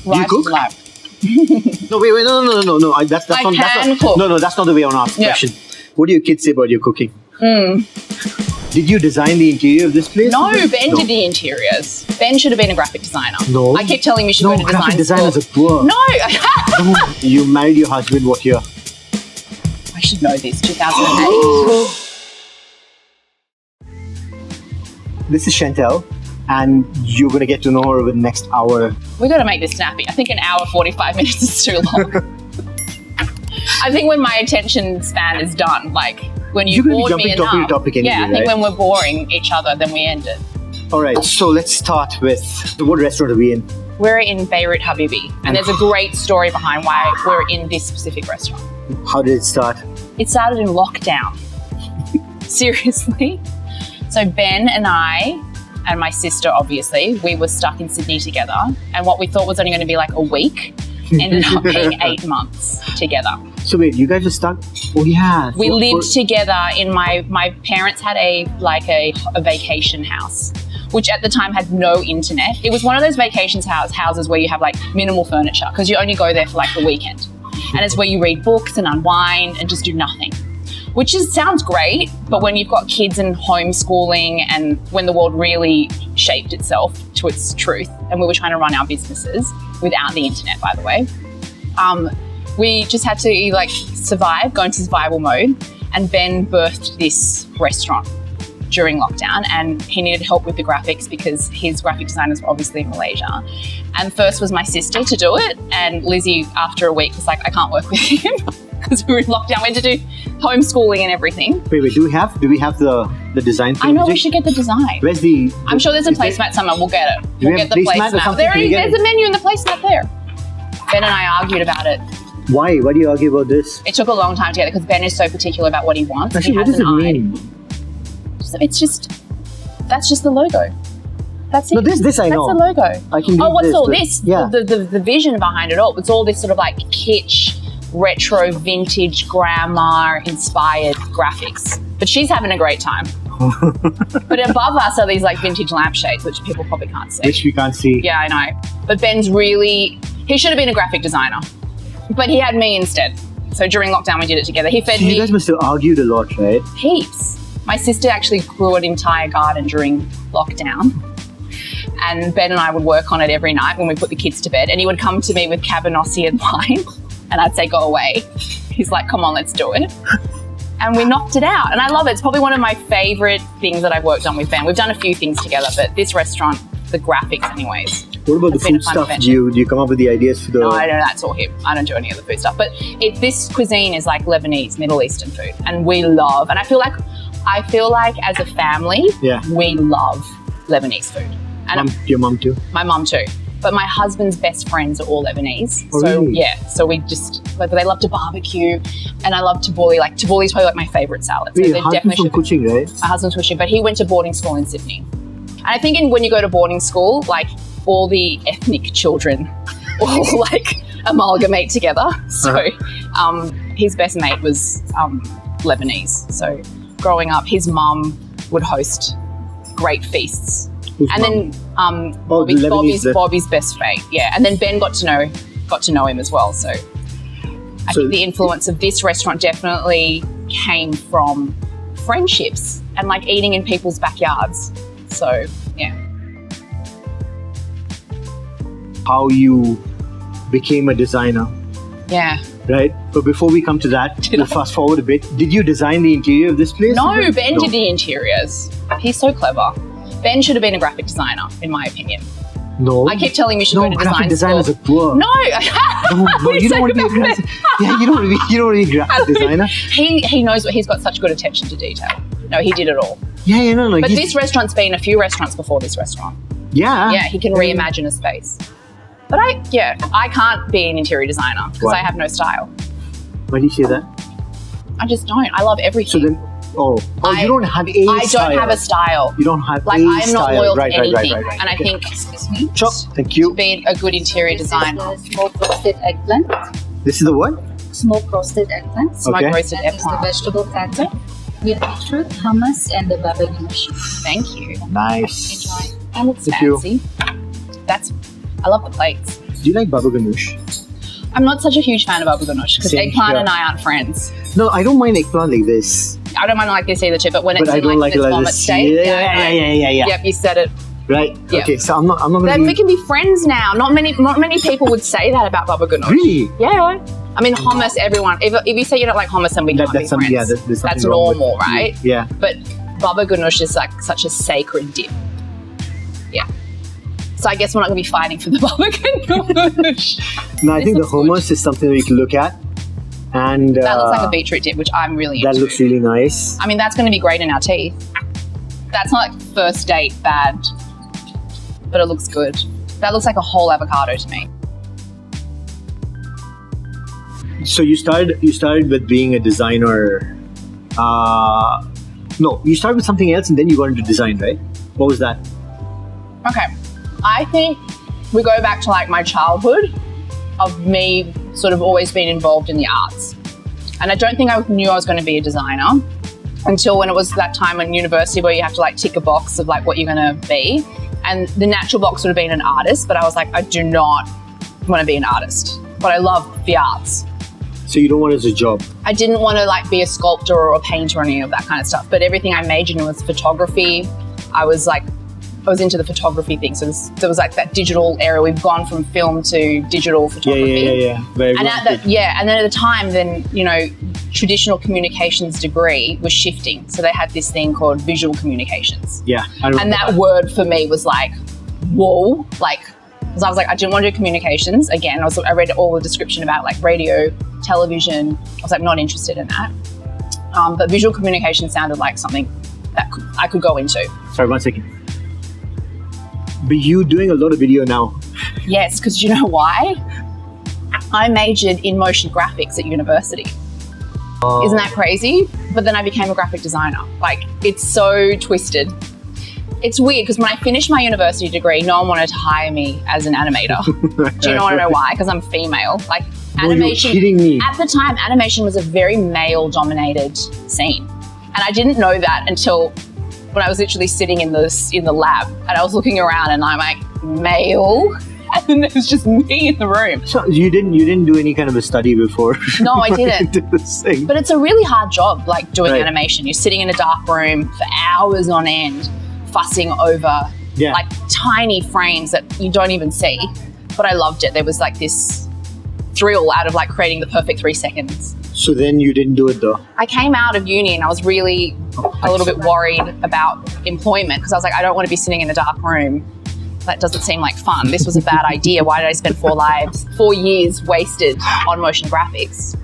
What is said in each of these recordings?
Rice cook? is light. No, wait, no. That's I not. can cook. No, that's not the way I want to ask the Yeah. question. What do your kids say about your cooking? Did you design the interior of this place? No, Ben did the interiors. Ben should have been a graphic designer. No. I keep telling him you should go to graphic design designers school. are poor. No. You married your husband what year? I should know this. 2008. This is Shentel, and you're going to get to know her over the next hour. We got to make this snappy. I think an hour 45 minutes is too long. I think when my attention span is done, like when you bored me enough. Topic to topic anyway, I think when we're boring each other, then we end it. All right, so let's start with what restaurant are we in? We're in Beirut Habibi, and there's a great story behind why we're in this specific restaurant. How did it start? It started in lockdown. Seriously. So Ben and I, and my sister, obviously, we were stuck in Sydney together. And what we thought was only going to be like a week ended up being 8 months together. So wait, you guys were stuck? Oh yeah. We lived together in my parents had a vacation house, which at the time had no internet. It was one of those houses where you have like minimal furniture because you only go there for like the weekend. And it's where you read books and unwind and just do nothing. Which sounds great, but when you've got kids and homeschooling and when the world really shaped itself to its truth and we were trying to run our businesses without the internet, by the way, we just had to like survive, go into survival mode. And Ben birthed this restaurant during lockdown and he needed help with the graphics because his graphic designers were obviously in Malaysia. And first was my sister to do it. And Lizzie, after a week, was like, I can't work with him because we were in lockdown. We had to do homeschooling and everything. Wait, do we have the design thing? I know, we should get the design. Where's the I'm sure there's a placemat somewhere. We'll get it. Do we We'll have get the placemat or placemat. something? There's a menu in the placemat there. Ben and I argued about it. Why? Why do you argue about this? It took a long time to get it because Ben is so particular about what he wants. Actually, what does it mean? It's just, that's just the logo. That's it. No, this I know. That's the logo. I can Oh, what's all but- this? Yeah. The vision behind it all. It's all this sort of like kitsch, retro, vintage, grandma inspired graphics. But she's having a great time. But above us are these like vintage lampshades, which people probably can't see. Which we can't see. Yeah, I know. But Ben's he should have been a graphic designer. But he had me instead. So during lockdown, we did it together. He fed me. You guys must have argued a lot, right? Heaps. My sister actually grew an entire garden during lockdown. And Ben and I would work on it every night when we put the kids to bed. And he would come to me with cabernet and wine. And I'd say, go away. He's like, come on, let's do it. And we knocked it out. And I love it. It's probably one of my favorite things that I've worked on with Ben. We've done a few things together, but this restaurant, the graphics anyways. What about the food stuff? Do you come up with the ideas for the... No, that's all him. I don't do any of the food stuff. But this cuisine is like Lebanese, Middle Eastern food. And we love, and I feel like as a family, we love Lebanese food. And your mum too? My mum too. But my husband's best friends are all Lebanese. Oh, so really? yeah, so we just, like, they love to barbecue and I love tabbouleh. Like tabbouleh is probably like my favorite salad. Wait, So your husband's from Coching, right? My husband's from Coching, but he went to boarding school in Sydney. And I think when you go to boarding school, like all the ethnic children all like amalgamate together. So his best mate was Lebanese. So growing up, his mum would host great feasts. Then Bobby's best mate, yeah. And then Ben got to know him as well. So I think the influence of this restaurant definitely came from friendships and like eating in people's backyards. So yeah. How you became a designer. Yeah. Right? But before we come to that, we'll fast forward a bit. Did you design the interior of this place? No, Ben did the interiors. He's so clever. Ben should have been a graphic designer, in my opinion. No. I keep telling him you should go to graphic design designers school. are poor. No. No, you don't want to be a graphic. Yeah, you don't want to be a graphic designer. He knows what he's got such good attention to detail. No, he did it all. Yeah, no. But this restaurant's been a few restaurants before this restaurant. Yeah. Yeah, he can reimagine a space. But I can't be an interior designer because I have no style. Why do you say that? I just don't. I you don't have a style. I don't have a style. You don't have like I'm not loyal to anything. Right. And I think Chop. Thank you. Being a good interior designer. Smoked roasted eggplant. This is the what? Smoked roasted eggplant. Smoked roasted eggplant. The vegetable platter with beetroot, hummus, and the Baba Ghanoush. Thank you. Nice. Enjoy. That looks fancy. I love the plates. Do you like Baba Ghanoush? I'm not such a huge fan of Baba Ghanoush because Same eggplant here. and I aren't friends. No, I don't mind eggplant like this. I don't mind like this either too, but when it's I in don't like like it this like vomit this. state. Yeah. Yep, you said it. Right. Yeah. Okay. So I'm not gonna. Then we can be friends now. Not many people would say that about Baba Ghanoush. Really? Yeah. I mean, hummus. Everyone. If you say you don't like hummus, then we can't be That's something. friends. Yeah, there's something That's wrong with normal, you. right? Yeah. But Baba Ghanoush is like such a sacred dip. Yeah. So I guess we're not going to be fighting for the Baba Ghanoush. No, I think the looks good. hummus is something we can look at, and That looks like a beetroot dip, which I'm really into. that looks really nice. I mean, that's going to be great in our teeth. That's not like first date bad, but it looks good. That looks like a whole avocado to me. So you started with being a designer. No, you started with something else, and then you got into design, right? What was that? Okay. I think we go back to like my childhood of me sort of always being involved in the arts. And I don't think I knew I was going to be a designer until when it was that time in university where you have to like tick a box of like what you're going to be. And the natural box would have been an artist, but I was like, I do not want to be an artist, but I love the arts. So you don't want it as a job. I didn't want to like be a sculptor or a painter or any of that kind of stuff, but everything I majored in was photography. I was into the photography thing. So there was like that digital era. We've gone from film to digital photography. Yeah. Very And and then at the time, traditional communications degree was shifting. So they had this thing called visual communications. Yeah, I remember And that word for me was like, whoa, like, because I was like, I didn't want to do communications. Again, I read all the description about like radio, television. I was like, not interested in that. But visual communication sounded like something that I could go into. Sorry, 1 second. But you doing a lot of video now. Yes, because you know why? I majored in motion graphics at university. Isn't that crazy? But then I became a graphic designer. Like, it's so twisted. It's weird because when I finished my university degree, no one wanted to hire me as an animator. Do you want to know why? Because I'm female. Like, animation. You're kidding me. At the time, animation was a very male-dominated scene, and I didn't know that until when I was literally sitting in the lab, and I was looking around, and I'm like, male, and then there was just me in the room. So you didn't do any kind of a study before? No, I didn't. Did this thing. But it's a really hard job, like doing Right. animation. You're sitting in a dark room for hours on end, fussing over like tiny frames that you don't even see. But I loved it. There was like this thrill out of like creating the perfect 3 seconds. So then you didn't do it though? I came out of uni and I was really a little bit worried about employment because I was like, I don't want to be sitting in a dark room. That doesn't seem like fun. This was a bad idea. Why did I spend 4 years wasted on motion graphics?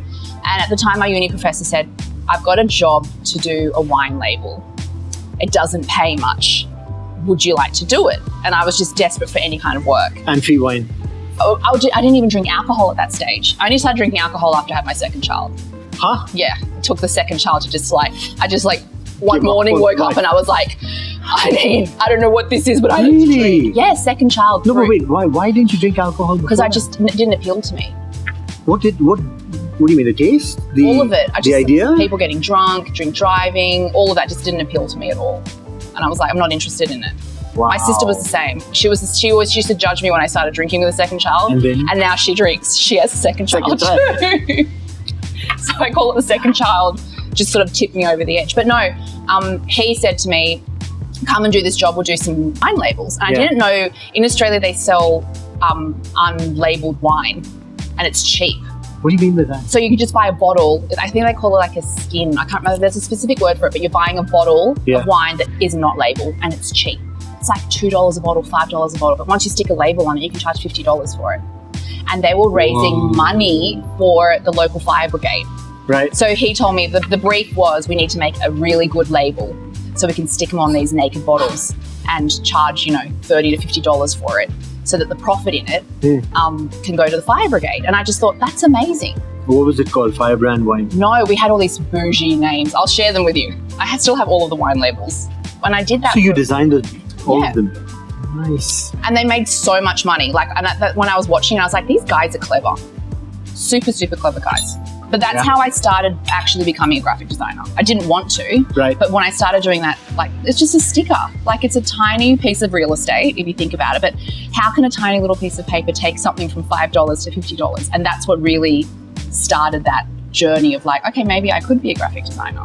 And at the time, my uni professor said, I've got a job to do a wine label. It doesn't pay much. Would you like to do it? And I was just desperate for any kind of work. And free wine. I didn't even drink alcohol at that stage. I only started drinking alcohol after I had my second child. Huh? Yeah, it took the second child to one Give up morning on woke up life. and I was like, I don't know what this is, but I need to Really? drink. Yeah, second child. No, but wait. Why didn't you drink alcohol? Because it didn't appeal to me. What do you mean? The taste? All of it. The idea? People getting drunk, drink driving, all of that just didn't appeal to me at all. And I was like, I'm not interested in it. Wow. My sister was the same. She always used to judge me when I started drinking with a second child. And now she drinks. She has a second child too. So I call it the second child, just sort of tipped me over the edge. But no, he said to me, come and do this job, we'll do some wine labels. And I didn't know, in Australia they sell unlabeled wine and it's cheap. What do you mean by that? So you can just buy a bottle. I think they call it like a skin. I can't remember. There's a specific word for it, but you're buying a bottle of wine that is not labeled and it's cheap. It's like $2 a bottle, $5 a bottle. But once you stick a label on it, you can charge $50 for it. And they were raising money for the local fire brigade. Right. So he told me the brief was we need to make a really good label so we can stick them on these naked bottles and charge, $30 to $50 for it so that the profit in it can go to the fire brigade. And I just thought, that's amazing. What was it called? Firebrand wine? No, we had all these bougie names. I'll share them with you. I still have all of the wine labels. When I did that. So you designed all Yeah. of them? Nice. And they made so much money. When I was watching, I was like, these guys are clever. Super, super clever guys. But that's how I started actually becoming a graphic designer. I didn't want to, Right. but when I started doing that, like, it's just a sticker. Like, it's a tiny piece of real estate if you think about it. But how can a tiny little piece of paper take something from $5 to $50? And that's what really started that journey of like, okay, maybe I could be a graphic designer.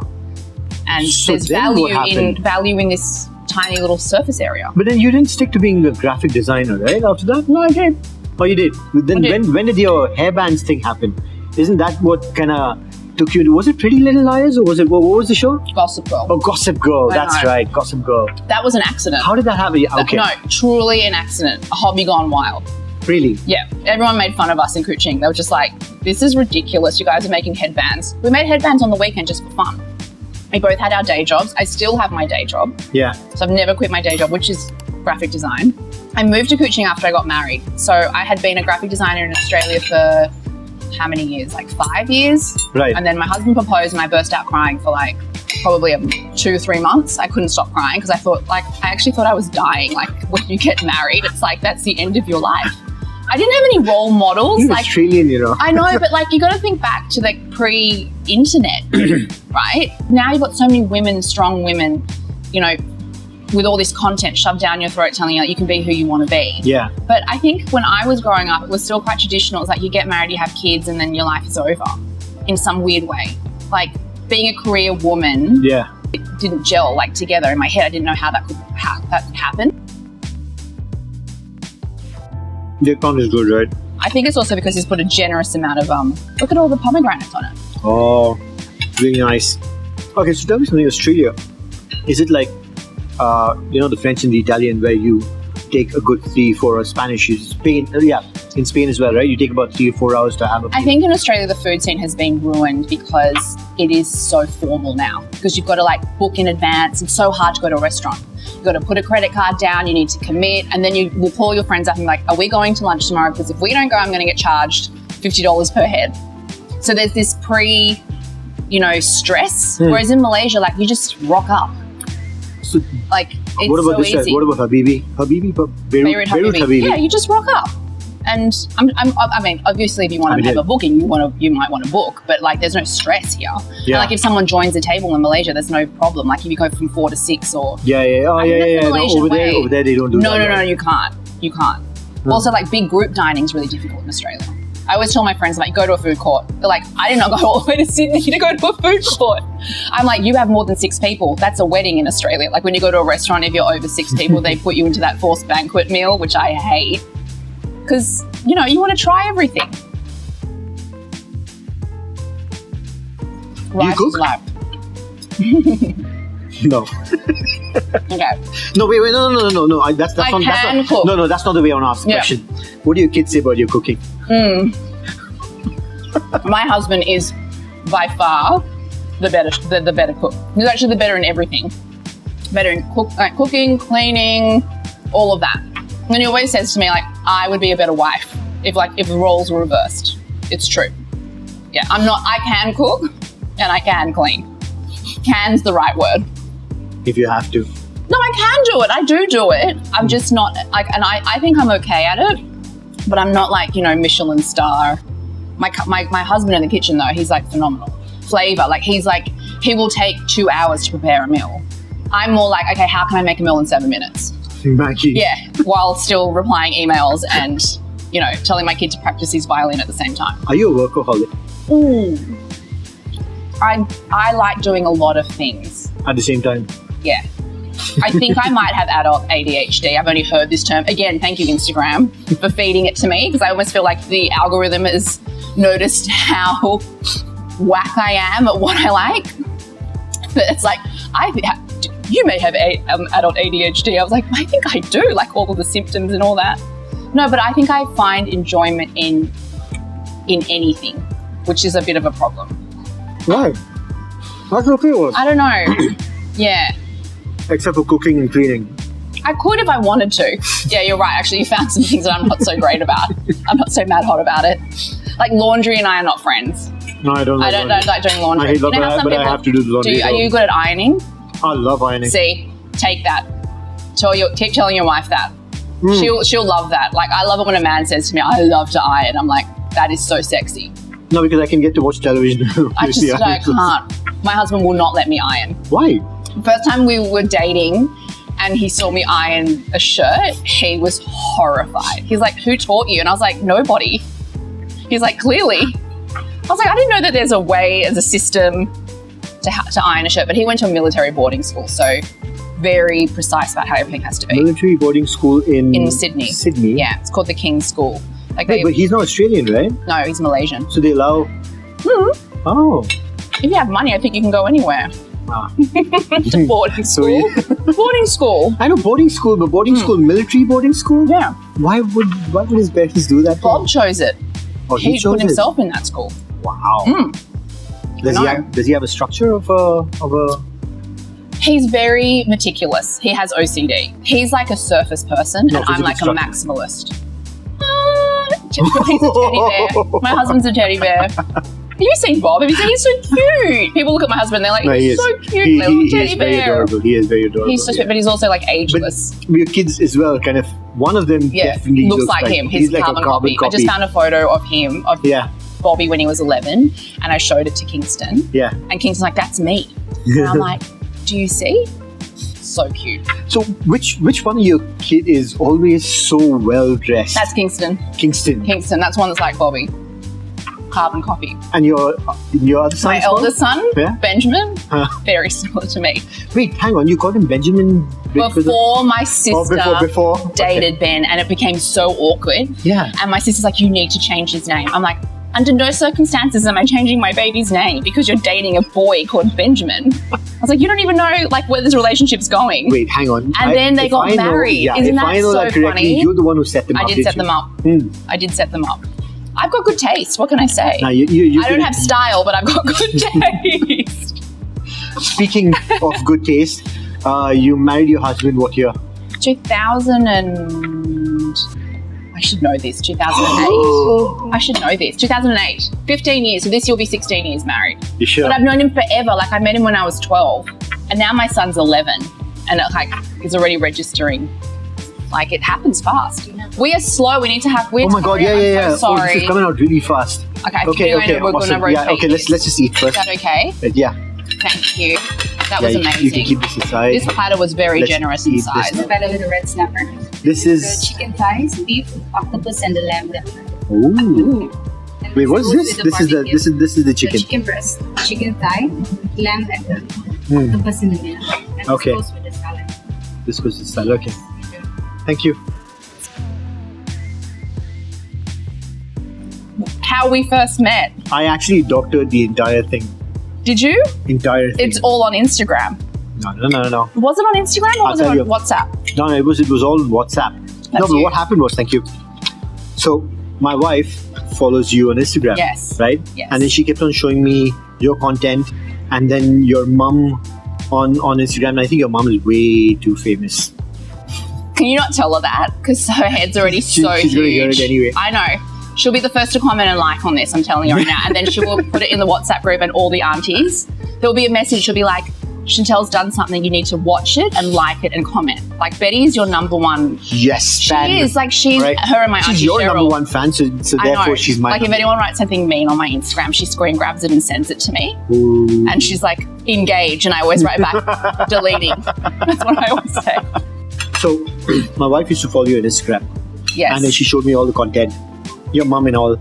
And So there's then what value in this tiny little surface area. But then you didn't stick to being a graphic designer, right? After that? No, I did. Oh, you did? Then I did. when did your hairbands thing happen? Isn't that what kind of took you to, was it Pretty Little Liars or was it, what was the show? Gossip Girl. Oh, Gossip Girl. I That's know. right. Gossip Girl. That was an accident. How did that happen? Yeah, okay. No, truly an accident. A hobby gone wild. Really? Yeah, everyone made fun of us in Coching. They were just like, this is ridiculous. You guys are making headbands. We made headbands on the weekend just for fun. We both had our day jobs. I still have my day job. Yeah. So I've never quit my day job, which is graphic design. I moved to Coching after I got married. So I had been a graphic designer in Australia for how many years? Like 5 years. Right. And then my husband proposed and I burst out crying for like probably 2-3 months. I couldn't stop crying because I actually thought I was dying. Like when you get married, it's like that's the end of your life. I didn't have any role models. You're Like Australian, you know. I know, but like you got to think back to like pre-internet, right? Now you've got so many women, strong women, you know, with all this content shoved down your throat telling you that you can be who you want to be. Yeah. But I think when I was growing up, it was still quite traditional. It's like you get married, you have kids, and then your life is over in some weird way. Like being a career woman, Yeah. it didn't gel like together in my head. I didn't know how that could happen. The account is good, right? I think it's also because he's put a generous amount of look at all the pomegranates on it. Oh, really nice. Okay, so tell me something. Australia, is it like, the French and the Italian where you take a good 3-4 hours? Spanish is Spain, in Spain as well, right? You take about 3 or 4 hours to have a I think in Australia the food scene has been ruined because it is so formal now. Because you've got to like book in advance. It's so hard to go to a restaurant. You've got to put a credit card down, you need to commit, and then you will call your friends up and be like, are we going to lunch tomorrow? Because if we don't go, I'm going to get charged $50 per head. So there's this stress. Whereas in Malaysia, like you just rock up. So Like it's what about so this side? easy. What about Habibi? Beirut Habibi. Yeah, you just rock up. And I mean, obviously, if you want to have a booking, you might want to book, but like, there's no stress here. Yeah. And, like, if someone joins the table in Malaysia, there's no problem. Like, if you go from 4 to 6 or Yeah. Oh, I think that's the No, Malaysian over way. there they don't do no, that. no, you can't. Also, like, big group dining is really difficult in Australia. I always tell my friends, like, go to a food court. They're like, I did not go all the way to Sydney to go to a food court. I'm like, you have more than 6 people. That's a wedding in Australia. Like, when you go to a restaurant, if you're over 6 people, they put you into that forced banquet meal, which I hate. Because, you want to try everything. Do you cook? Is life. No. Okay. No, wait, no. That's I not. can That's cook. not. No, that's not the way I want to ask the Yeah. question. What do your kids say about your cooking? My husband is by far the better cook. He's actually the better in everything. Better in cooking, cleaning, all of that. And he always says to me, like, I would be a better wife if the roles were reversed. It's true. Yeah, I can cook and I can clean. Can's the right word. If you have to. No, I can do it. I do it. I'm just not like, and I think I'm okay at it, but I'm not like, Michelin star. My husband in the kitchen though, he's like phenomenal. Flavor, like he will take 2 hours to prepare a meal. I'm more like, okay, how can I make a meal in 7 minutes? Maggie. Yeah, while still replying emails and, telling my kid to practice his violin at the same time. Are you a workaholic? Ooh. I like doing a lot of things. At the same time? Yeah. I think I might have adult ADHD. I've only heard this term. Again, thank you, Instagram, for feeding it to me, because I almost feel like the algorithm has noticed how whack I am at what I like. But it's like, you may have adult ADHD. I was like, I think I do, like all of the symptoms and all that. No, but I think I find enjoyment in anything, which is a bit of a problem. Right. That's okay with. I don't know. Yeah. Except for cooking and cleaning. I could if I wanted to. Yeah, you're right. Actually, you found some things that I'm not so great about. I'm not so mad hot about it. Like laundry and I are not friends. No, I don't. I don't like doing laundry. I hate laundry, how some but I people have to do the laundry. Are you good at ironing? I love ironing. See, take that. Keep telling your wife that. She'll love that. Like, I love it when a man says to me, I love to iron. I'm like, that is so sexy. No, because I can get to watch television. I can't. My husband will not let me iron. Why? First time we were dating and he saw me iron a shirt, he was horrified. He's like, who taught you? And I was like, nobody. He's like, clearly. I was like, I didn't know that there's a way as a system to iron a shirt, but he went to a military boarding school, so very precise about how everything has to be. Military boarding school in Sydney. Sydney? Yeah, it's called the King's School. Like Wait, but he's not Australian, right? No, he's Malaysian. So they allow... Oh. If you have money, I think you can go anywhere. Ah. To boarding school. Boarding school. I know boarding school, but boarding school, military boarding school? Yeah. Why would his parents do that? Bob chose it. Oh, He chose put himself in that school. Wow. Does he have a structure of a... He's very meticulous. He has OCD. He's like a surface person, and I'm like a maximalist. He's a teddy bear. My husband's a teddy bear. Have you seen Bob? Have you seen? He's so cute. People look at my husband, they're like, he's so cute, little teddy bear. Very adorable. He is very adorable. He's so sweet, but he's also like ageless. But your kids as well, kind of. One of them definitely looks like him. He's like carbon copy. I just found a photo of him, of Bobby when he was 11, and I showed it to Kingston. Yeah. And Kingston's like, that's me. And I'm like, do you see? So cute. So which one of your kid is always so well dressed? That's Kingston. Kingston. That's one that's like Bobby. Carbon copy. And your other son? My eldest son, Yeah? Benjamin, very similar to me. Wait, hang on. You called him Benjamin Before my sister before dated Ben, and it became so awkward. Yeah. And my sister's like, you need to change his name. I'm like, under no circumstances am I changing my baby's name because you're dating a boy called Benjamin. I was like, you don't even know like where this relationship's going. Wait, hang on. And then they got married. Isn't that I know so that correctly, funny? you're the one who set them up. I did set them up. I did set them up. I've got good taste. What can I say? Now, I don't have style, but I've got good taste. Speaking of good taste, you married your husband what year? 2000 and... I should know this. 2008. I should know this. 2008. 15 years. So this year will be 16 years married. You sure? But I've known him forever. Like I met him when I was 12. And now my son's 11. And he's already registering. Like it happens fast. We are slow. We need to have... Oh my God, yeah. I'm so sorry. Oh, this is coming out really fast. Okay. We're awesome. going to rotate. Yeah, okay, let's just eat first. Is that okay? Yeah. Thank you. That was amazing. You can keep this aside. This platter was very generous in size. The platter with the red snapper. This is... The chicken thighs, beef, octopus, and the lamb kofta. Ooh. And Wait, what is goes this? with the This is the chicken. The chicken breast, chicken thigh, lamb and octopus in the middle. And Okay. this goes with the salad. This goes to the salad. Okay. Thank you. How we first met. I actually doctored the entire thing. Did you? Entire thing. It's all on Instagram. No. Was it on Instagram or was it on WhatsApp? No, it was all on WhatsApp. But you. what happened was, thank you. So my wife follows you on Instagram. Yes. Right? Yes. And then she kept on showing me your content, and then your mum on Instagram. And I think your mum is way too famous. Can you not tell her that? Because her head's already She's huge. going to hear it anyway. I know. She'll be the first to comment and like on this, I'm telling you right now. And then she will put it in the WhatsApp group and all the aunties. There'll be a message. She'll be like, Shentel's done something. You need to watch it and like it and comment. Like, Betty is your number one. Yes, fan. She is. Like, she's Right. her and my auntie She's your Cheryl. number one fan, so I therefore know. she's my Like, if anyone writes something mean on my Instagram, she screen grabs it and sends it to me. Ooh. And she's like, engage. And I always write back, deleting. That's what I always say. So my wife used to follow you on Instagram. Yes. And then she showed me all the content, your mum and all.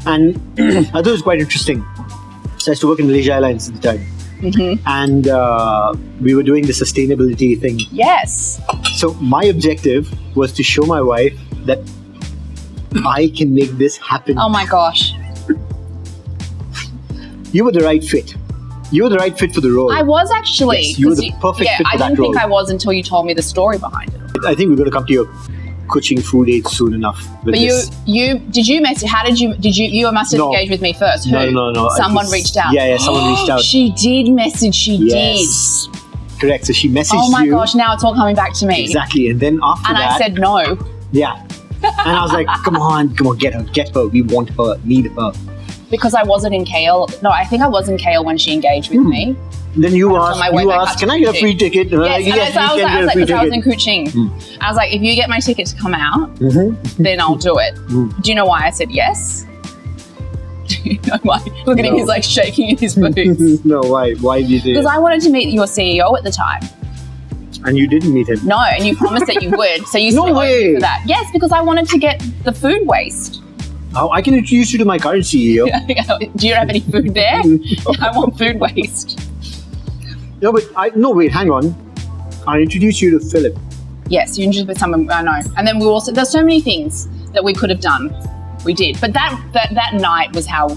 And I thought it was quite interesting. So I used to work in Malaysia Airlines at the time. Mm-hmm. And we were doing the sustainability thing. Yes. So my objective was to show my wife that I can make this happen. Oh my gosh. You were the right fit. You were the right fit for the role. I was actually. Yes, you were the 'cause perfect fit for I that didn't think role. I was until you told me the story behind it. I think we're going to come to your Coching food aid soon enough. With But this. did you message? How did you must have No. engaged with me first. Who? No. Someone Just- reached out. Yeah, someone reached out. She did message. She Yes. Correct. So she messaged you. did. Oh my gosh! Now it's all coming back to me. Exactly. And then after And that, I said no. yeah. And I was like, come on, get her. We want her, need her. Because I wasn't in KL. No, I think I was in KL when she engaged with me. Then you on my way back asked, can I get a free ticket? And I'm like, Yes, yes, and I was you can get a free like, I was in ticket. Kuching. I was like, if you get my ticket to come out, then I'll do it. Do you know why I said yes? know why? Look at him, No. he's like shaking in his boots. No, why? Why did you say Because that? I wanted to meet your CEO at the time. And you didn't meet him? No, and you promised that you would. So you No still owe me way. for that. Yes, because I wanted to get the food waste. Oh, I can introduce you to my current CEO. Do you have any food there? I want food waste. No, but wait, hang on. I'll introduce you to Philip. Yes, you introduced with someone I know. And then we also, there's so many things that we could have done. We did. But that night was how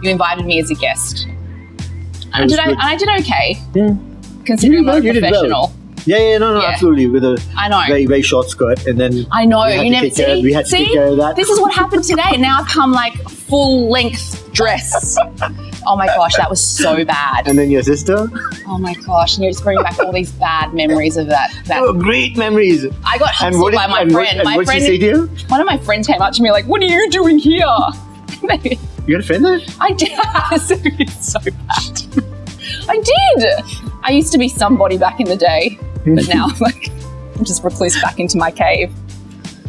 you invited me as a guest. And I did okay, considering I'm not a You did well. professional. Yeah, no, Yeah. absolutely. With a I know. very, very short skirt. And then I know. we had You to never take care- see. we had to See? take care of that. This is what happened today. Now I've come like full length dress. Oh my gosh, that was so bad. And then your sister? Oh my gosh, and you're just bringing back all these bad memories of that. Oh, great memories. I got And hustled what did, by my and friend. What, and My what'd she friend, say to you? one of my friends came up to me like, "What are you doing here?" You had a friend there? I did. It's so bad. I did. I used to be somebody back in the day, but now I'm just recluse back into my cave.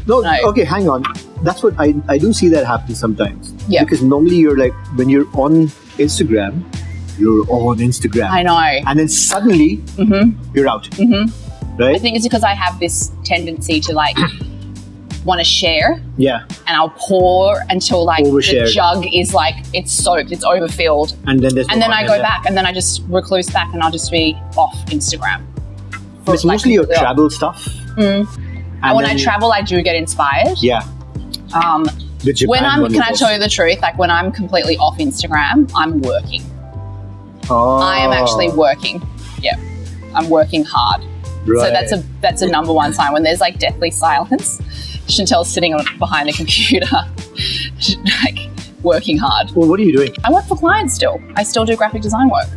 No, No. okay, hang on. That's what I do see that happen sometimes. Yeah. Because normally you're like, when you're on Instagram, you're on Instagram. I know. And then suddenly, you're out. I Right? think it's because I have this tendency to like want to share, Yeah. and I'll pour until like Overshare. the jug is like it's soaked, it's overfilled, And then there's and no then I content go there. back, and then I just recluse back, and I'll just be off Instagram. It's like, mostly your completely off. travel stuff. And when I then- travel, I do get inspired. Yeah. The Japan When I'm, one can I was- tell you the truth? Like when I'm completely off Instagram, I'm working. Oh. I am actually working. Yeah, I'm working hard. Right. So that's a number one sign when there's like deathly silence. Chantel's sitting behind the computer, like working hard. Well, what are you doing? I work for clients still. I still do graphic design work.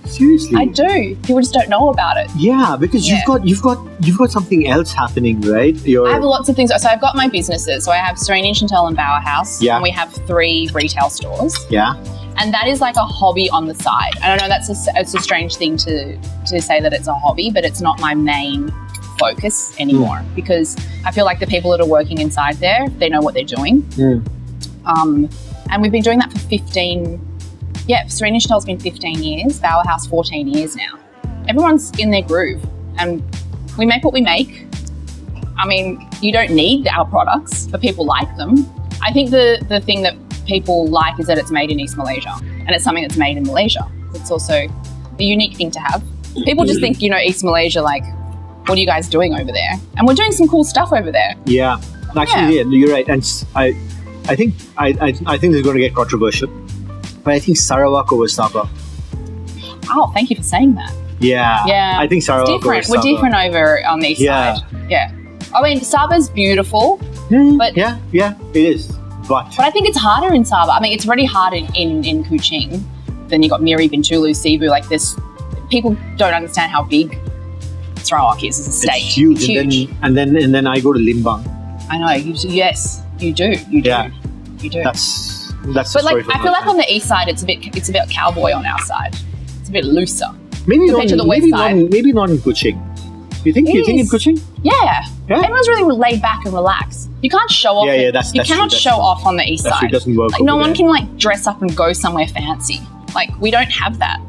Seriously? I do. People just don't know about it. Yeah, because Yeah. you've got something else happening, right? I have lots of things. So I've got my businesses. So I have Serene, Shentel and Bower House. Yeah. And we have 3 retail stores. Yeah. And that is like a hobby on the side. And I know it's a strange thing to say that it's a hobby, but it's not my main focus anymore because I feel like the people that are working inside there, they know what they're doing. And we've been doing that for 15, Serene Chantel's been 15 years, Bower House 14 years now. Everyone's in their groove and we make what we make. I mean, you don't need our products, but people like them. I think the thing that people like is that it's made in East Malaysia and it's something that's made in Malaysia. It's also a unique thing to have. People just think, East Malaysia, like, what are you guys doing over there? And we're doing some cool stuff over there. Yeah. Actually, yeah, you're right. And I think this is going to get controversial, but I think Sarawak over Sabah. Oh, thank you for saying that. Yeah. Yeah. I think It's Sarawak over different. We're Sabah. different over on the east Yeah. side. Yeah. I mean, Sabah's beautiful, but Yeah, it is. But I think it's harder in Sabah. I mean, it's already hard in Kuching. Then you got Miri, Bintulu, Cebu. Like this, people don't understand how big Sarawak is as a state. it's huge. It's huge. And then I go to Limbang. I know. Yes, you do. You do. Yeah. You do. That's the But story like, for I another feel like time. on the east side, it's a bit cowboy on our side. It's a bit looser. maybe compared to the west side. maybe not in Coching. You think in Yes. Coching? Yeah. Yeah? Everyone's really laid back and relaxed. You can't show off. Yeah, that's you true, cannot that's show true. off on the east That's side. it doesn't work. Like no over one there. can like dress up and go somewhere fancy. Like we don't have that.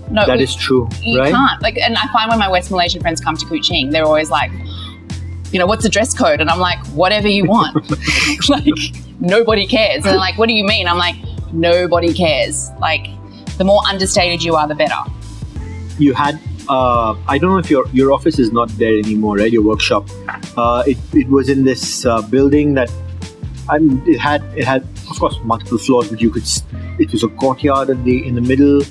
No, That is true, You right? can't. Like, and I find when my West Malaysian friends come to Kuching, they're always like, what's the dress code? And I'm like, whatever you want. Like nobody cares. And they're like, what do you mean? I'm like, nobody cares. Like the more understated you are, the better. You had I don't know if your office is not there anymore, right? Your workshop. It was in this building that it had of course multiple floors, but it was a courtyard in the middle.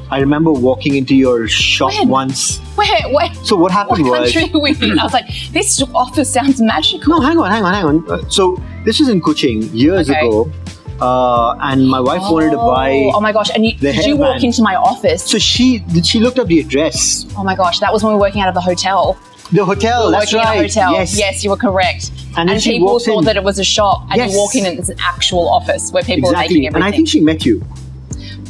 I remember walking into your shop When? once. Wait. So what happened What was country are we in? I was like, this office sounds magical. no, hang on. So this is in Kuching years Okay. ago, and my wife wanted to buy. Oh my gosh! And did you walk hairband. into my office? So she looked up the address. Oh my gosh! That was when we were working out of the hotel. The hotel. We were That's working right. in a hotel. Yes. You were correct. And then And she people walks thought in. that it was a shop, and Yes. you walk in and it's an actual office where people are Exactly. making And everything. I think she met you.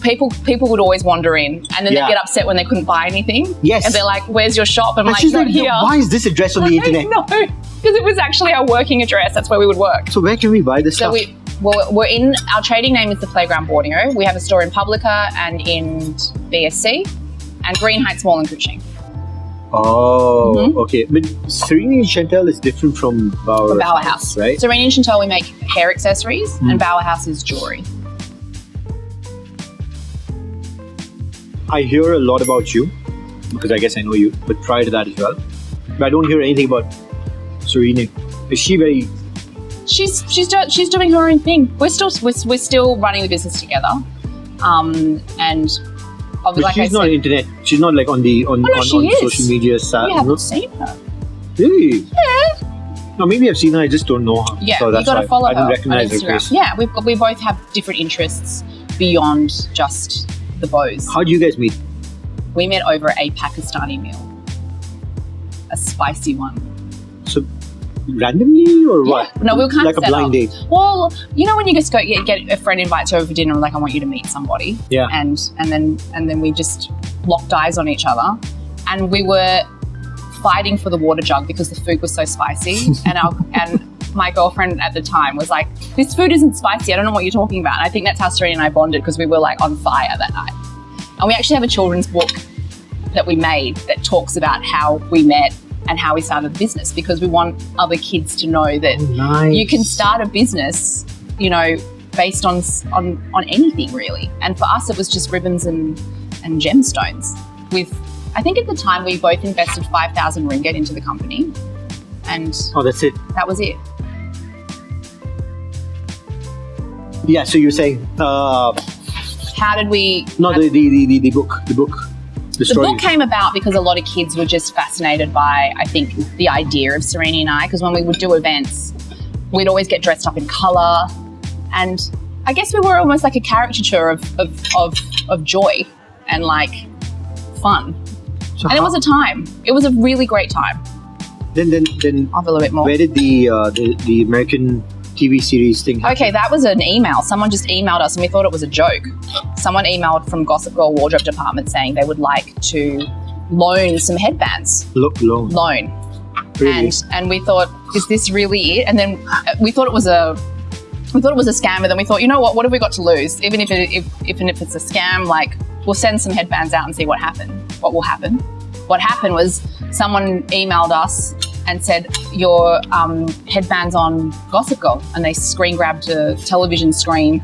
people would always wander in, and then Yeah. they get upset when they couldn't buy anything. Yes. And they're like, "Where's your shop?" And I'm And like, she's "Not like, here." why is this address on the internet? No, because it was actually our working address. That's where we would work. So where can we buy this So stuff? we're in, our trading name is the Playground Borneo. We have a store in Publica and in BSC, and Green Heights Mall in Coching. Oh, okay. But Serene and Shentel is different from Bower House, right? Serene and Shentel, we make hair accessories, and Bower House is jewelry. I hear a lot about you, because I guess I know you, but prior to that as well. But I don't hear anything about Serene. Is she very... She's doing her own thing. We're still running the business together, and But like she's not internet. She's not like on social media side. You haven't seen her. Really? Yeah. No, maybe I've seen her. I just don't know her. Yeah, so you that's got to why follow I her don't recognize on her Instagram. face. Yeah, we both have different interests beyond just the bows. How do you guys meet? We met over a Pakistani meal, a spicy one. So randomly or what? No, we were kind like of a blind date. Well, you know when you just go get a friend invites you over for dinner and like I want you to meet somebody. Yeah. And then we just locked eyes on each other, and we were fighting for the water jug because the food was so spicy, and my girlfriend at the time was like, "This food isn't spicy. I don't know what you're talking about." And I think that's how Serena and I bonded, because we were like on fire that night. And we actually have a children's book that we made that talks about how we met and how we started the business, because we want other kids to know that you can start a business, you know, based on anything really. And for us, it was just ribbons and gemstones. With, I think at the time we both invested 5,000 ringgit into the company, and that's it. That was it. Yeah. So you're saying, how did we? No, the book. The book came about because a lot of kids were just fascinated by, I think, the idea of Serena and I, because when we would do events, we'd always get dressed up in colour, and I guess we were almost like a caricature of joy and like fun. So it was a time. It was a really great time. Then I'll have a little bit more. Where did the American TV series thing happen? Okay, that was an email. Someone just emailed us and we thought it was a joke. Someone emailed from Gossip Girl wardrobe department saying they would like to loan some headbands. Loan. Really? And we thought, is this really it? And then we thought it was a scam, and then we thought, you know what have we got to lose? Even if it's a scam, like, we'll send some headbands out and see what will happen. What happened was someone emailed us and said, your headbands on Gossip Girl, and they screen grabbed a television screen.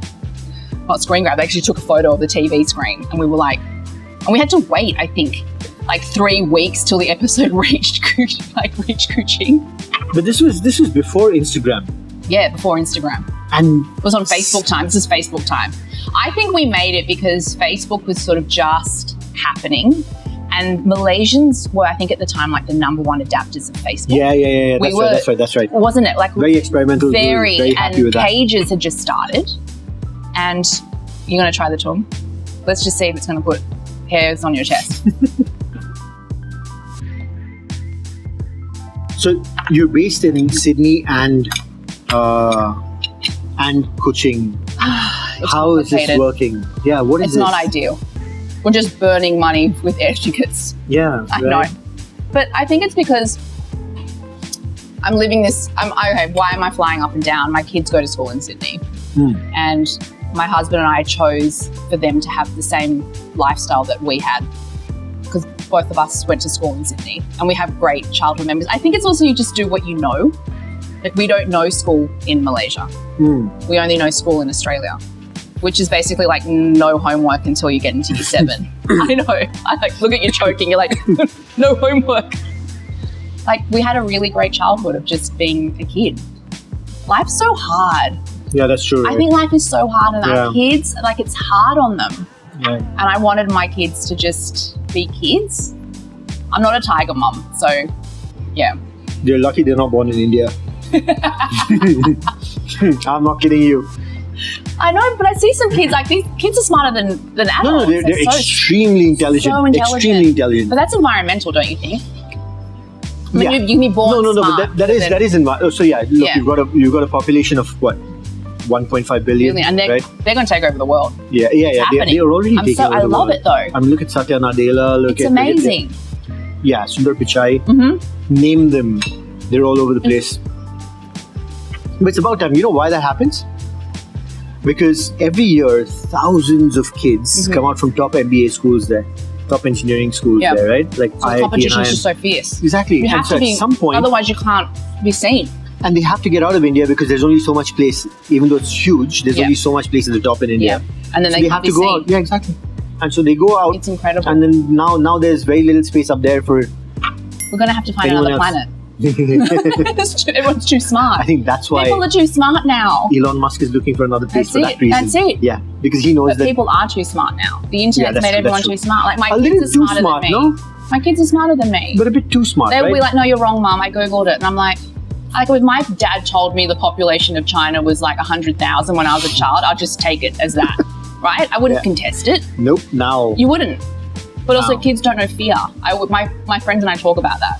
Not screen grab, they actually took a photo of the TV screen, and we were like, and we had to wait, I think, like 3 weeks till the episode reached Coching. But this was before Instagram. Yeah, before Instagram. And it was on Facebook time. This is Facebook time. I think we made it because Facebook was sort of just happening. And Malaysians were, I think at the time, like the #1 adapters of Facebook. Yeah. That's right. Wasn't it? Like very experimental. Very happy with that. Pages had just started. And you're going to try the tongue? Let's just see if it's going to put hairs on your chest. So you're based in Sydney and Coching. How is this working? Yeah, what is it's this? Not ideal. We're just burning money with air tickets. Yeah, I know. But I think it's because I'm living this. Okay, why am I flying up and down? My kids go to school in Sydney. And my husband and I chose for them to have the same lifestyle that we had, because both of us went to school in Sydney and we have great childhood memories. I think it's also you just do what you know. Like, we don't know school in Malaysia. We only know school in Australia, which is basically like no homework until you get into year 7. I know. I like look at you choking. You're like, no homework. Like, we had a really great childhood of just being a kid. Life's so hard. Yeah, that's true. I think life is so hard, and our kids, like, it's hard on them. Yeah. And I wanted my kids to just be kids. I'm not a tiger mum, so yeah. They're lucky they're not born in India. I'm not kidding you. I know, but I see some kids, like, these kids are smarter than adults. No, they're extremely intelligent. So intelligent. Extremely intelligent. But that's environmental, don't you think? I mean, yeah. you can be born No, smart. but that is so yeah. Look, you've got a population of what, 1.5 billion, and they're going to take over the world. Yeah. They are already taking over the world. I love it though. I mean, look at Satya Nadella. It's amazing. Sundar Pichai. Name them. They're all over the place. But it's about time. You know why that happens? because every year thousands of kids come out from top MBA schools there, top engineering schools there, right? Like So the competition is just so fierce. Exactly. You have And so to be, at some point, otherwise you can't be seen. and they have to get out of India because there's only so much place, even though it's huge, there's only so much place at the top in India. And then So they they can't have be to go seen. out. Yeah, exactly. And so they go out. It's incredible. And then now there's very little space up there for We're going to have to find anyone another else. planet. Everyone's too smart. I think that's why People are too smart now. Elon Musk is looking for another place That's for that it. reason. That's it. Yeah, because he knows But that people are too smart now. The internet's that's made true, everyone that's too true. smart. Like my a little kids are too smarter smart, than me. no? My kids are smarter than me. But a bit too smart, They'll right? be like, no, you're wrong, Mum. I Googled it. And I'm like if my dad told me the population of China was like 100,000 when I was a child, I'd just take it as that, right? I wouldn't contest it. Nope, now. You wouldn't. But also No. kids don't know fear. My friends and I talk about that.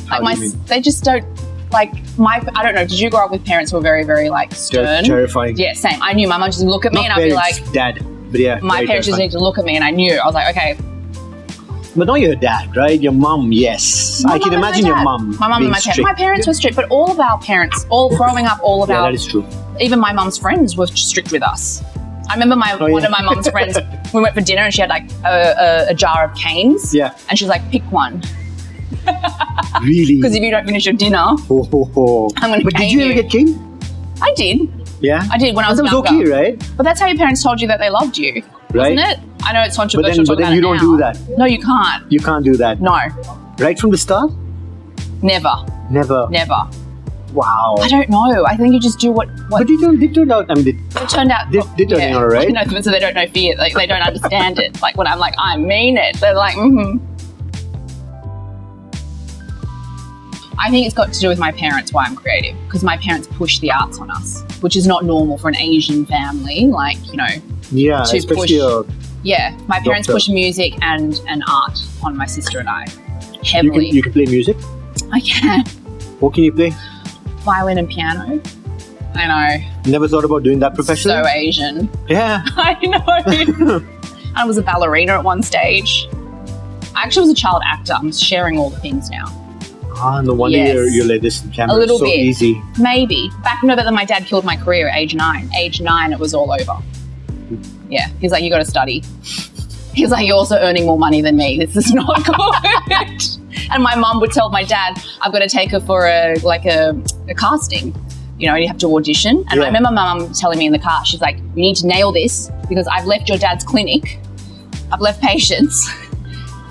How Like do you mean? they just don't, like I don't know, did you grow up with parents who were very, very like stern? Terrifying. Yeah, same. I knew my mum just look at me Not and I'd be parents, like, dad. But yeah, my very parents just terrifying. need to look at me and I knew. I was like, okay. But not your dad, right? Your mum, yes. My I can mum and my imagine your dad. mum. My mum being and my parents. strict. My parents were strict, but all of our parents, all growing up, all of Yeah, our, that is true. even my mum's friends were strict with us. I remember one of my mum's friends, we went for dinner and she had like a jar of canes. Yeah. And she was like, pick one. Really? Because if you don't finish your dinner, Ho, ho, ho. I'm going to But did cane you ever get cane? I did. Yeah? I did when I was That was younger. okay, right? But that's how your parents told you that they loved you, Right. wasn't it? I know it's But controversial then, to talk about you it don't now. do that. No, you can't. You can't do that. No, Right from the start? never, Never. never. Wow. I don't know. I think you just do what But they turned out, I mean, it turned out. They turned out right? You know, so they don't know fear. Like they don't understand it. Like when I'm like, I mean it. They're like, I think it's got to do with my parents why I'm creative, because my parents push the arts on us, which is not normal for an Asian family. Like, you know, yeah, to especially yeah, my parents Doctor. push music and art on my sister and I you heavily. can play music. I can. What can you play? Violin and piano. I know. Never thought about doing that professionally? So Asian. Yeah. I know. I was a ballerina at one stage. I actually was a child actor. I'm sharing all the things now. No wonder Yes. you're like this in camera. A little so bit. easy. Maybe. Back no, but then my dad killed my career at age 9. Age 9, it was all over. Yeah. He's like, you got to study. He's like, you're also earning more money than me. This is not good. And my mum would tell my dad, I've got to take her for a casting. You know, you have to audition. And Yeah. I remember my mum telling me in the car, she's like, you need to nail this because I've left your dad's clinic. I've left patients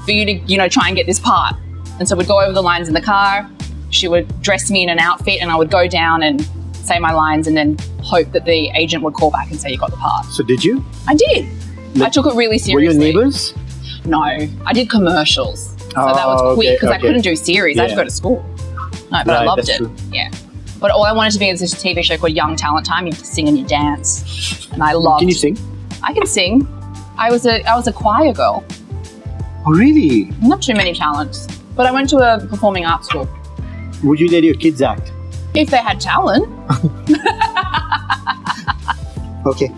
for you to, you know, try and get this part. And so we'd go over the lines in the car. She would dress me in an outfit and I would go down and say my lines and then hope that the agent would call back and say you got the part. So did you? I did. I took it really seriously. Were your neighbors? No, I did commercials. So that was Oh, quick okay, because I okay. couldn't do series. I had to Yeah. go to school. No, but I Right, loved that's it. true. Yeah. But all I wanted to be is this TV show called Young Talent Time. You have to sing and you dance. And I loved Can you sing? I can sing. I was a choir girl. Oh, really? Not too many talents. But I went to a performing arts school. Would you let your kids act? If they had talent. Okay.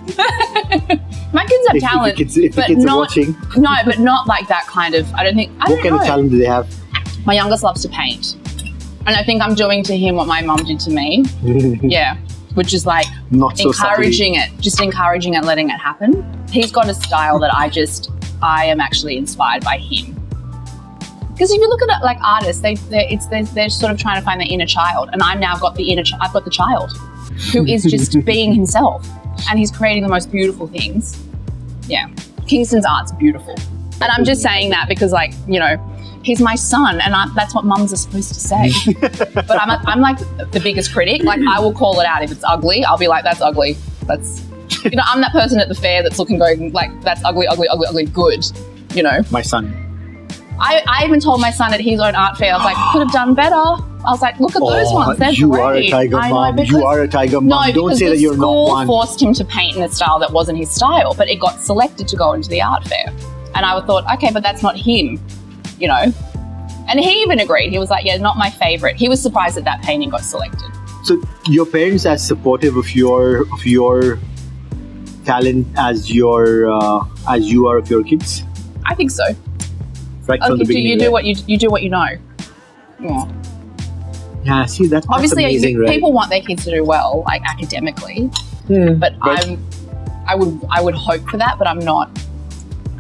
My kids have talent. If the but kids not, are watching, No, but not like that kind of, I don't what kind know. of talent do they have? My youngest loves to paint. And I think I'm doing to him what my mum did to me. Yeah. Which is like Not so encouraging it, just encouraging it, letting it happen. He's got a style that I am actually inspired by him. Because if you look at it like artists, they're sort of trying to find their inner child, and I've now got I've got the child who is just being himself, and he's creating the most beautiful things. Yeah, Kingston's art's beautiful, and I'm just saying that because, like, you know, he's my son, and that's what mums are supposed to say. But I'm like the biggest critic. Like, I will call it out if it's ugly. I'll be like, that's ugly. That's, you know, I'm that person at the fair that's looking, going like, that's ugly, ugly, ugly, ugly, good. You know. My son. I even told my son at his own art fair, I was like, could have done better. I was like, look at those ones. They're you great. are a tiger I know, mom. because- You are a tiger mom. No, Don't because say the that you're not school one. forced him to paint in a style that wasn't his style, but it got selected to go into the art fair. And I thought, okay, but that's not him, you know. And he even agreed. He was like, yeah, not my favorite. He was surprised that painting got selected. So your parents are supportive of your talent as you are of your kids, I think so. right from the beginning. You do what you do what you know. Yeah. Yeah, see that's Obviously, amazing, right? people want their kids to do well, like academically. But I would hope for that, but I'm not.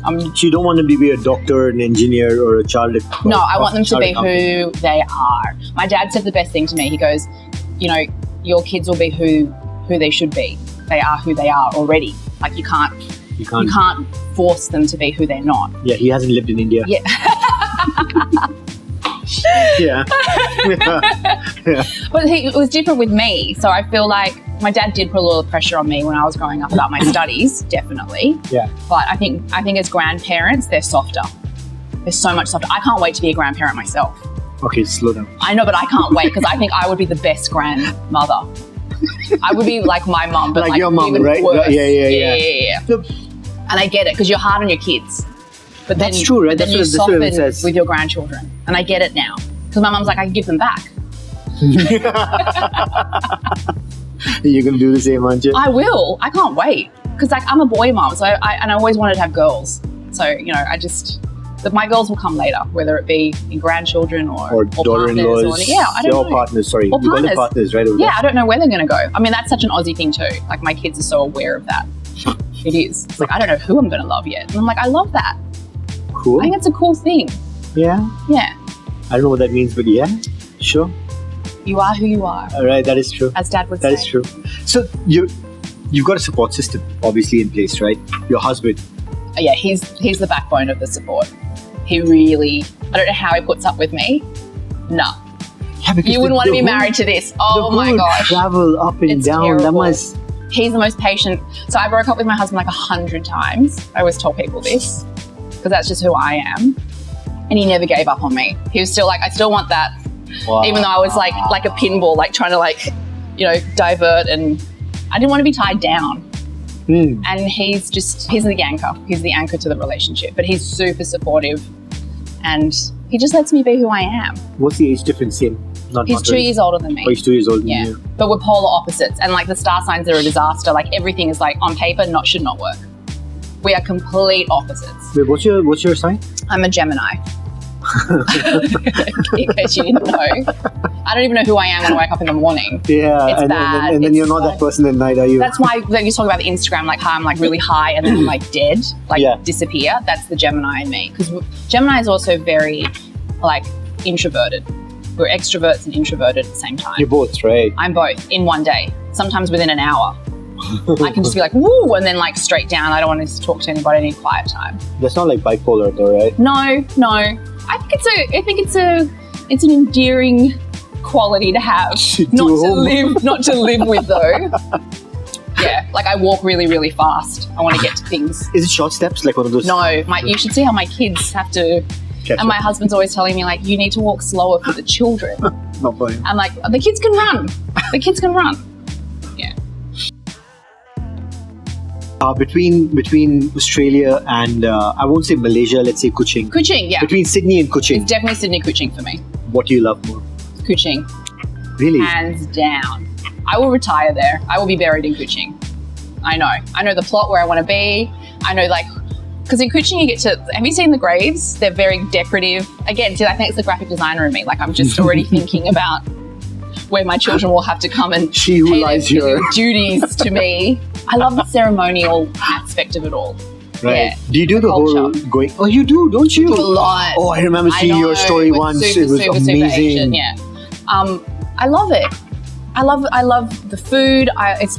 So you don't want them to be a doctor, an engineer, or a child. No, I want them to be who they are. My dad said the best thing to me. He goes, you know, your kids will be who they should be. They are who they are already. Like you can't force them to be who they're not. Yeah, he hasn't lived in India. Yeah. Yeah. Yeah. But it was different with me. So I feel like my dad did put a little pressure on me when I was growing up about my studies, definitely. Yeah. But I think as grandparents, they're softer. They're so much softer. I can't wait to be a grandparent myself. Okay, slow down. I know, but I can't wait because I think I would be the best grandmother. I would be like my mum, but like your mum, even right? worse. Yeah. Look, and I get it because you're hard on your kids. But then, that's true, right? But then you soften with your grandchildren. And I get it now. Because my mum's like, I can give them back. You're going to do the same, aren't you? I will. I can't wait. Because like I'm a boy mum, so I always wanted to have girls. So, you know, but my girls will come later, whether it be in grandchildren or daughter-in-laws. Yeah, I don't know. Or partners, sorry. Or partners. Partners, right? Yeah, I don't know where they're going to go. I mean, that's such an Aussie thing too. Like my kids are so aware of that. It is. It's like, I don't know who I'm going to love yet. And I'm like, I love that. Cool. I think it's a cool thing. Yeah. Yeah. I don't know what that means, but yeah, sure. You are who you are. All right, that is true. As Dad would say. That is true. So you've got a support system obviously in place, right? Your husband. Yeah, he's the backbone of the support. He really, I don't know how he puts up with me. No. Yeah, because you wouldn't want to be married to this. Oh my gosh. Travel up and It's down. terrible. That must. He's the most patient. So I broke up with my husband like 100 times. I always tell people this because that's just who I am. And he never gave up on me. He was still like, I still want that. Wow. Even though I was like a pinball, like trying to like, you know, divert, and I didn't want to be tied down. And he's the anchor. He's the anchor to the relationship. But he's super supportive and he just lets me be who I am. What's the age difference in? He's 2 years older than me. Oh, he's 2 years older than Yeah. you. But we're polar opposites. And like the star signs are a disaster. Like everything is like on paper, should not work. We are complete opposites. Wait, what's your sign? I'm a Gemini. In case you didn't know. I don't even know who I am when I wake up in the morning. Yeah, It's bad. and then you're not that person at night, are you? That's why like, you talk about the Instagram, like how I'm like really high and then I'm like dead, like disappear. That's the Gemini in me. Because Gemini is also very like introverted. We're extroverts and introverted at the same time. You're both, right? I'm both in one day, sometimes within an hour. I can just be like, woo, and then like straight down. I don't want to talk to anybody any quiet time. That's not like bipolar though, right? No. I think it's an endearing quality to have. Not to live with though. Yeah, like I walk really, really fast. I want to get to things. Is it short steps, like one of those? No, you should see how my kids have to. And my husband's always telling me like, you need to walk slower for the children. Not for him. I'm like, the kids can run. The kids can run. Yeah. Between Australia and I won't say Malaysia, let's say Coching. Coching, yeah. Between Sydney and Coching. It's definitely Sydney Coching for me. What do you love more? Coching. Really? Hands down. I will retire there. I will be buried in Coching. I know the plot where I want to be. I know like, because in Coching you get to, have you seen the graves? They're very decorative. Again, see, I think it's the graphic designer in me. Like I'm just already thinking about where my children will have to come and she who pay lies their here. duties to me. I love the ceremonial aspect of it all. Right. Yeah. Do you do the whole culture. going? Oh, you do, don't you? Do a lot. Oh, I remember seeing your story it was once. Super, it was super, amazing. Super Asian, yeah. I love it. I love the food.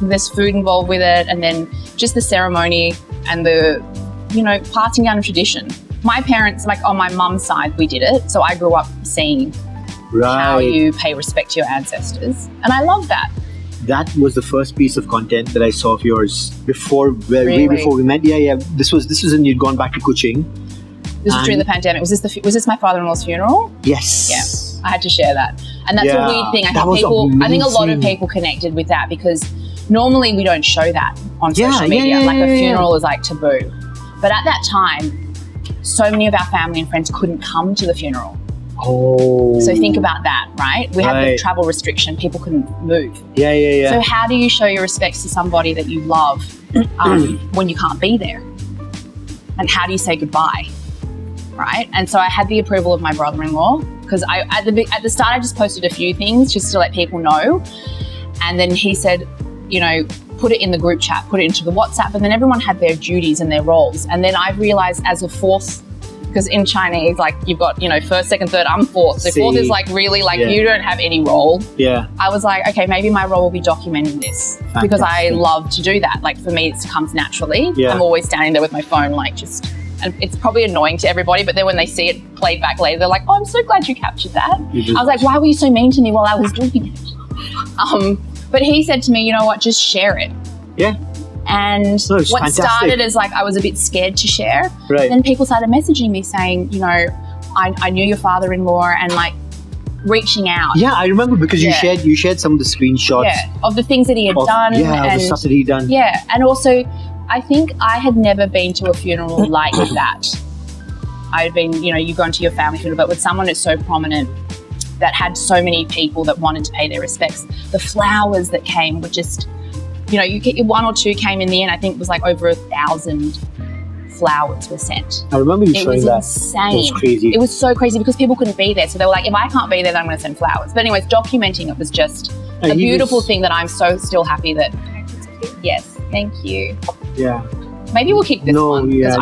There's food involved with it, and then just the ceremony and the, passing down a tradition. My parents, like on my mum's side, we did it. So I grew up seeing how you pay respect to your ancestors, and I love that. That was the first piece of content that I saw of yours way before we met. Yeah. This was when you'd gone back to Coching. This was during the pandemic. Was this my father-in-law's funeral? Yes. Yeah, I had to share that, and that's a weird thing. I think a lot of people connected with that because normally we don't show that on social media. Like a funeral is like taboo, but at that time, so many of our family and friends couldn't come to the funeral. Oh. So think about that, right? We had the travel restriction. People couldn't move. Yeah. So how do you show your respects to somebody that you love when you can't be there? And how do you say goodbye, right? And so I had the approval of my brother-in-law because at the start I just posted a few things just to let people know. And then he said, put it in the group chat, put it into the WhatsApp, and then everyone had their duties and their roles. And then I realized as a fourth, because in Chinese, like you've got, first, second, third, I'm fourth. So fourth is like really like you don't have any role. Yeah. I was like, okay, maybe my role will be documenting this because I love to do that. Like for me, it comes naturally. Yeah. I'm always standing there with my phone, like and it's probably annoying to everybody, but then when they see it played back later, they're like, oh, I'm so glad you captured that. I was like, why were you so mean to me while I was doing it? But he said to me, you know what, just share it. Yeah. And what started as like I was a bit scared to share. Right. Then people started messaging me saying, I knew your father-in-law and like reaching out. Yeah, I remember because you shared some of the screenshots. Of the things that he had done. Yeah, and the stuff that he'd done. Yeah, and also I think I had never been to a funeral like that. I had been, you've gone to your family funeral, but with someone that's so prominent that had so many people that wanted to pay their respects. The flowers that came were just, you get one or two came in the end. I think it was like over 1,000 flowers were sent. I remember you showing that. It was insane. It was crazy. It was so crazy because people couldn't be there. So they were like, if I can't be there, then I'm going to send flowers. But anyways, documenting it was just a beautiful thing that I'm so still happy that, yes, thank you. Yeah. Maybe we'll keep this one. No, yeah.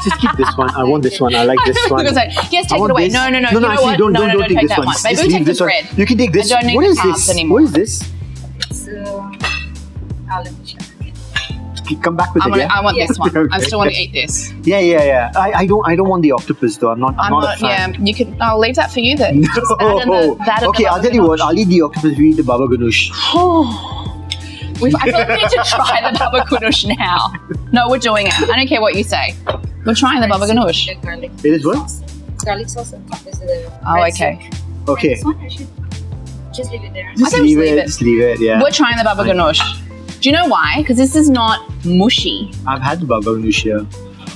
Just keep this one. I want this one. I like this one. Yes, take it away. No. No, you know actually, what? don't take this one. Maybe we'll take this red. You can take this. I don't need What is the this? anymore. What is this? It's Come back with it. I want this one. Okay. I still want to eat this. Yeah. I don't want the octopus though. I'm not a fan. Yeah, you can. I'll leave that for you then. No. Okay, I'll tell you what. I'll eat the octopus if you eat the Baba Ghanoush. I feel like we need to try the Baba Ghanoush now. No, we're doing it. I don't care what you say. We're trying the Baba Ghanoush. It is what? Garlic sauce on top is the Okay. Okay. This one I should just leave it there. Just leave it. Just leave it. Yeah. We're trying the Baba Ghanoush. Do you know why? Because this is not mushy. I've had the Baba Ghanoush here.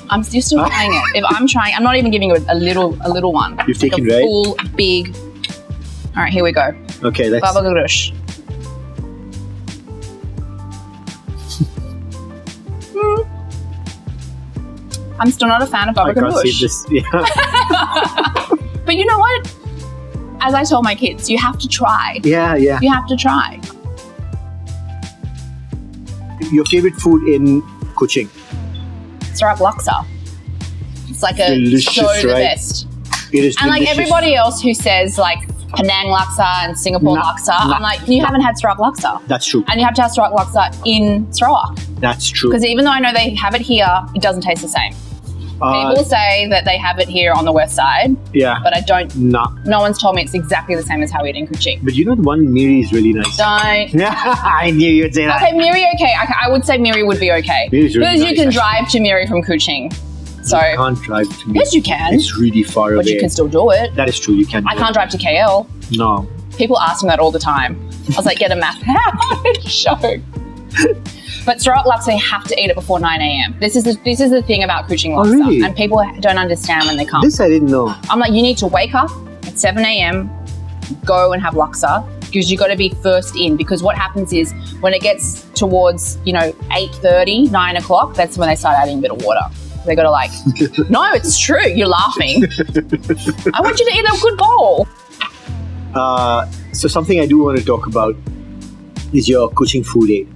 I'm still trying it. If I'm trying, I'm not even giving it a little one. You've taken, a right? Full, big. All right, here we go. Okay, let's. Baba Ghanoush. I'm still not a fan of Baba Ghanoush. I can't see this. Yeah. But you know what? As I told my kids, you have to try. Yeah. You have to try. Your favorite food in Coching? Luxa. It's like a delicious, so the right? best. It is And delicious. like everybody else who says like Penang Luxa and Singapore Luxa, I'm like, you haven't had Sarawak Luxa. That's true. And you have to have Sarawak Luxa in Sarawak. That's true. Because even though I know they have it here, it doesn't taste the same. People say that they have it here on the west side. Yeah. But I don't. Nah. No one's told me it's exactly the same as how we eat in Coching. But you know the one Miri is really nice. Don't. I knew you'd say that. Okay, Miri, okay. I would say Miri would be okay. Miri's really because nice, you can actually. drive to Miri from Coching. So. You can't drive to Miri. Yes, you can. It's really far away. But you can still do it. That is true. You can. I can't drive to KL. No. People ask me that all the time. I was like, get a map. Show. But Sarawak Luxa, you have to eat it before 9 a.m. This is the thing about Coching Luxa. Oh, really? And people don't understand when they come. This I didn't know. I'm like, you need to wake up at 7 a.m., go and have Luxa, because you've got to be first in. Because what happens is when it gets towards, 8:30, 9 o'clock, that's when they start adding a bit of water. They got to like, no, it's true. You're laughing. I want you to eat a good bowl. So something I do want to talk about is your Coching food aid.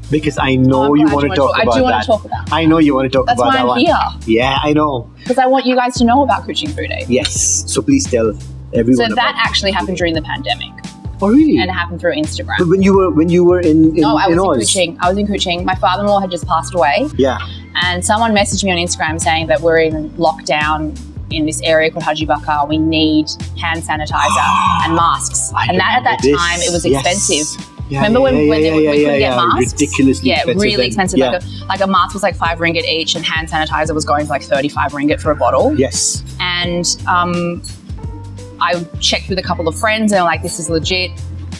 Because I know you want to talk about that. I do want to talk about that. I know you want to talk about that one. That's why I'm here. Yeah, I know. Because I want you guys to know about Coching food aid. Yes. So please tell everyone. So that actually happened during the pandemic. Oh really? And it happened through Instagram. But when you were in No, I was in Oz. Coching. I was in Coching. My father-in-law had just passed away. Yeah. And someone messaged me on Instagram saying that we're in lockdown in this area called Haji Bakar. We need hand sanitizer and masks. And at that time, it was expensive. Yeah, Remember when we couldn't get masks? Ridiculously expensive. Yeah, really expensive. Yeah. Like a mask was like 5 ringgit each, and hand sanitizer was going for like 35 ringgit for a bottle. Yes. And I checked with a couple of friends, and they're like, "This is legit."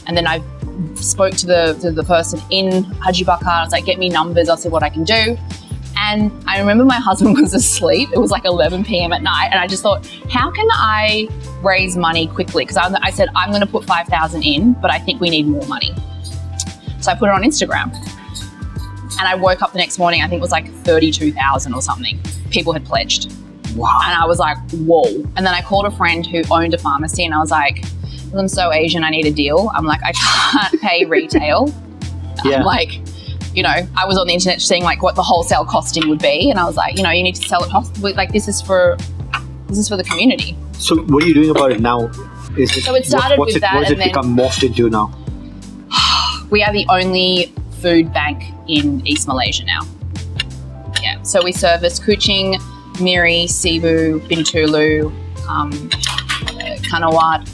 And then I spoke to the person in Haji Bakar. I was like, "Get me numbers. I'll see what I can do." And I remember my husband was asleep. It was like 11 p.m. at night, and I just thought, how can I raise money quickly? Because I said I'm going to put 5,000 in, but I think we need more money. So I put it on Instagram, and I woke up the next morning. I think it was like 32,000 or something. People had pledged. Wow. And I was like, whoa. And then I called a friend who owned a pharmacy, and I was like, I'm so Asian, I need a deal. I'm like, I can't pay retail. Yeah. I'm like, you know, I was on the internet seeing like what the wholesale costing would be, and I was like, you know, you need to sell it like this is for the community. So what are you doing about it now? So it started with that, what has and it become morphed into now? We are the only food bank in East Malaysia now. Yeah, so we service Coching, Miri, Cebu, Bintulu, Kanawat.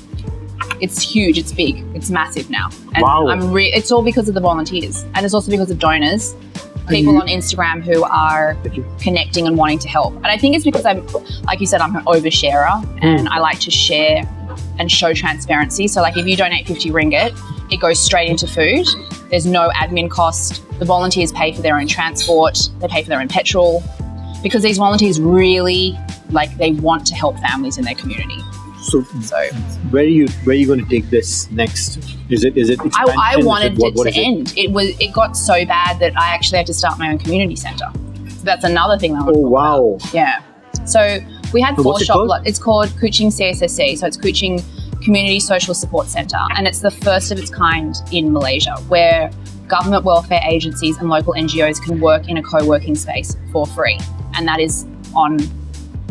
It's huge, it's big, it's massive now. And wow. It's all because of the volunteers, and it's also because of donors, people on Instagram who are connecting and wanting to help. And I think it's because I'm, like you said, I'm an oversharer, and I like to share and show transparency. So like if you donate 50 ringgit, it goes straight into food. There's no admin cost. The volunteers pay for their own transport. They pay for their own petrol, because these volunteers really, like, they want to help families in their community. So where are you going to take this next? Is it expansion? I wanted it to end. It got so bad that I actually had to start my own community centre. So that's another thing that I want to talk about. Yeah. So we had 4 shop lots. It's called Coching CSSC. So it's Coching Community Social Support Centre, and it's the first of its kind in Malaysia, where government welfare agencies and local NGOs can work in a co-working space for free, and that is on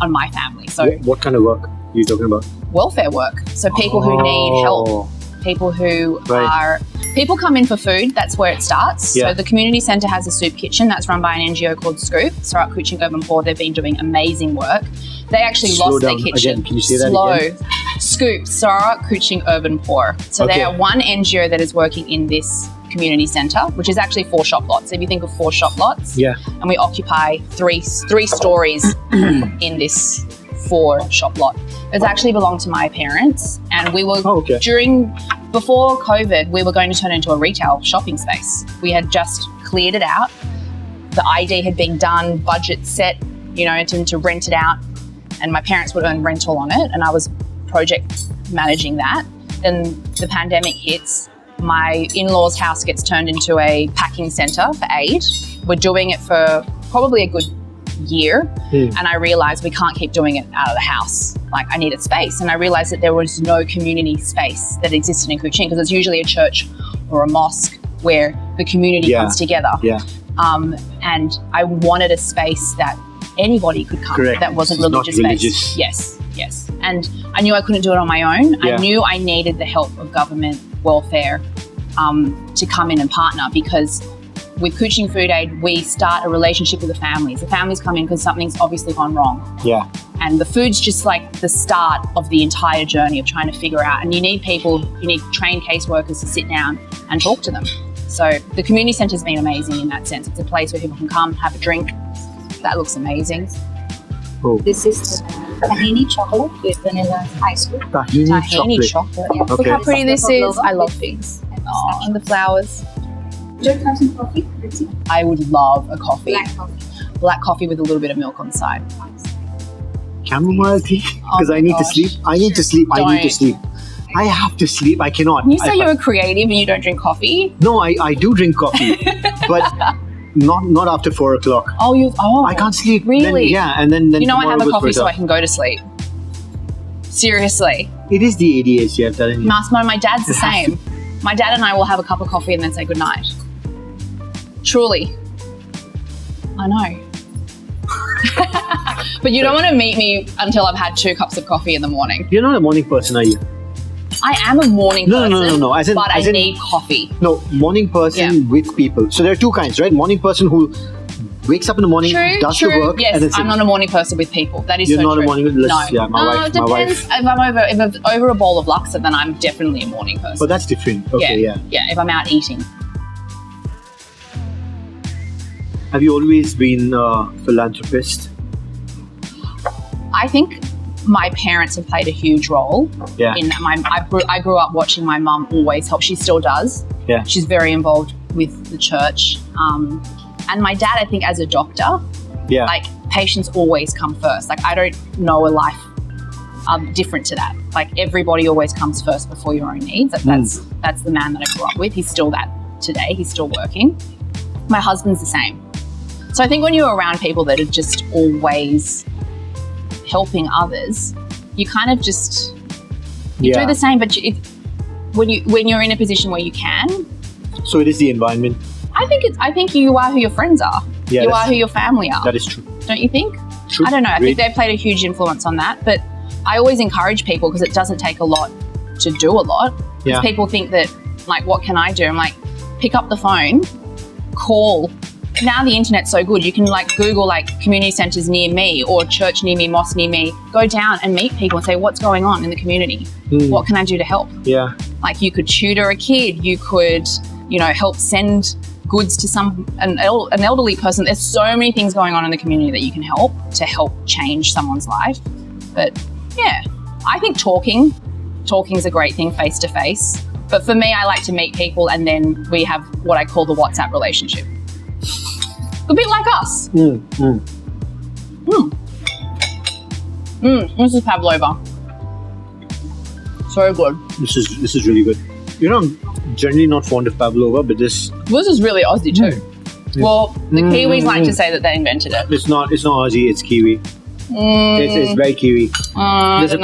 my family. So what kind of work are you talking about? Welfare work. So people who need help, people who people come in for food. That's where it starts. Yeah. So the community centre has a soup kitchen that's run by an NGO called Scoop. So at Coching Urban Poor, they've been doing amazing work. They actually lost their kitchen. Again. Can you say that again? Scoop, Sarah Coching Urban Poor. So they are one NGO that is working in this community centre, which is actually 4 shop lots. If you think of 4 shop lots, and we occupy three stories in this 4 shop lot. It's actually belonged to my parents, and we were before COVID, we were going to turn it into a retail shopping space. We had just cleared it out. The ID had been done, budget set, you know, to rent it out, and my parents would earn rental on it, and I was project managing that. Then the pandemic hits. My in-laws' house gets turned into a packing centre for aid. We're doing it for probably a good year, and I realised we can't keep doing it out of the house. Like, I needed space, and I realised that there was no community space that existed in Coching, because it's usually a church or a mosque where the community comes together. And I wanted a space that anybody could come, that wasn't religious based. Yes. And I knew I couldn't do it on my own. I knew I needed the help of government welfare to come in and partner, because with Coching Food Aid, we start a relationship with the families. The families come in because something's obviously gone wrong. Yeah. And the food's just like the start of the entire journey of trying to figure out. And you need trained caseworkers to sit down and talk to them. So the community centre's been amazing in that sense. It's a place where people can come, have a drink. That looks amazing. Oh. This is tahini chocolate with vanilla ice cream. Tahini chocolate. Yeah. Okay. Look how pretty this is. I love things. Oh, and the flowers. Would you have some coffee? I would love a coffee. Black coffee with a little bit of milk on the side. Chamomile tea? Because I need to sleep. I need to sleep. I have to sleep. I cannot. Can you say you're a creative and you don't drink coffee? No, I do drink coffee, but not after 4 o'clock. I can't sleep. Really? Then you know, I have a coffee so I can go to sleep. Seriously. It is the ADHD, I'm telling you. My dad's the same. My dad and I will have a cup of coffee and then say goodnight. Truly. I know. But you don't want to meet me until I've had 2 cups of coffee in the morning. You're not a morning person, are you? I am a morning person. No. I need coffee. No, morning person with people. So there are 2 kinds, right? Morning person who wakes up in the morning, does the work, yes, and then I'm not a morning person with people. That is You're so not true. a morning person? No. Yeah, my wife. If I'm over a bowl of Luxa, then I'm definitely a morning person. But that's different. Okay, yeah. Yeah, if I'm out eating. Have you always been a philanthropist? I think my parents have played a huge role in that. I grew up watching my mum always help. She still does. Yeah. She's very involved with the church. And my dad, I think, as a doctor, like, patients always come first. Like, I don't know a life different to that. Like, everybody always comes first before your own needs. That's the man that I grew up with. He's still that today. He's still working. My husband's the same. So I think when you're around people that are just always helping others, you kind of just do the same. But when you're in a position where you can. So it is the environment. I think you are who your friends are. Yeah, you are who your family are. That is true. Don't you think? True. I don't know. I think Great. they've played a huge influence on that. But I always encourage people because it doesn't take a lot to do a lot. Because Yeah. people think that, like, what can I do? I'm like, pick up the phone, call. Now the internet's so good. You can like Google like community centres near me or church near me, mosque near me. Go down and meet people and say, what's going on in the community? What can I do to help? Yeah. Like you could tutor a kid. You could, help send goods to an elderly person. There's so many things going on in the community that you can help to help change someone's life. But yeah, I think talking's a great thing face to face. But for me, I like to meet people and then we have what I call the WhatsApp relationship. A bit like us. This is pavlova. So good. This is really good. I'm generally not fond of pavlova, but this This is really Aussie too. Well, the Kiwis like to say that they invented it. it's not Aussie, it's Kiwi. It's very Kiwi. There's a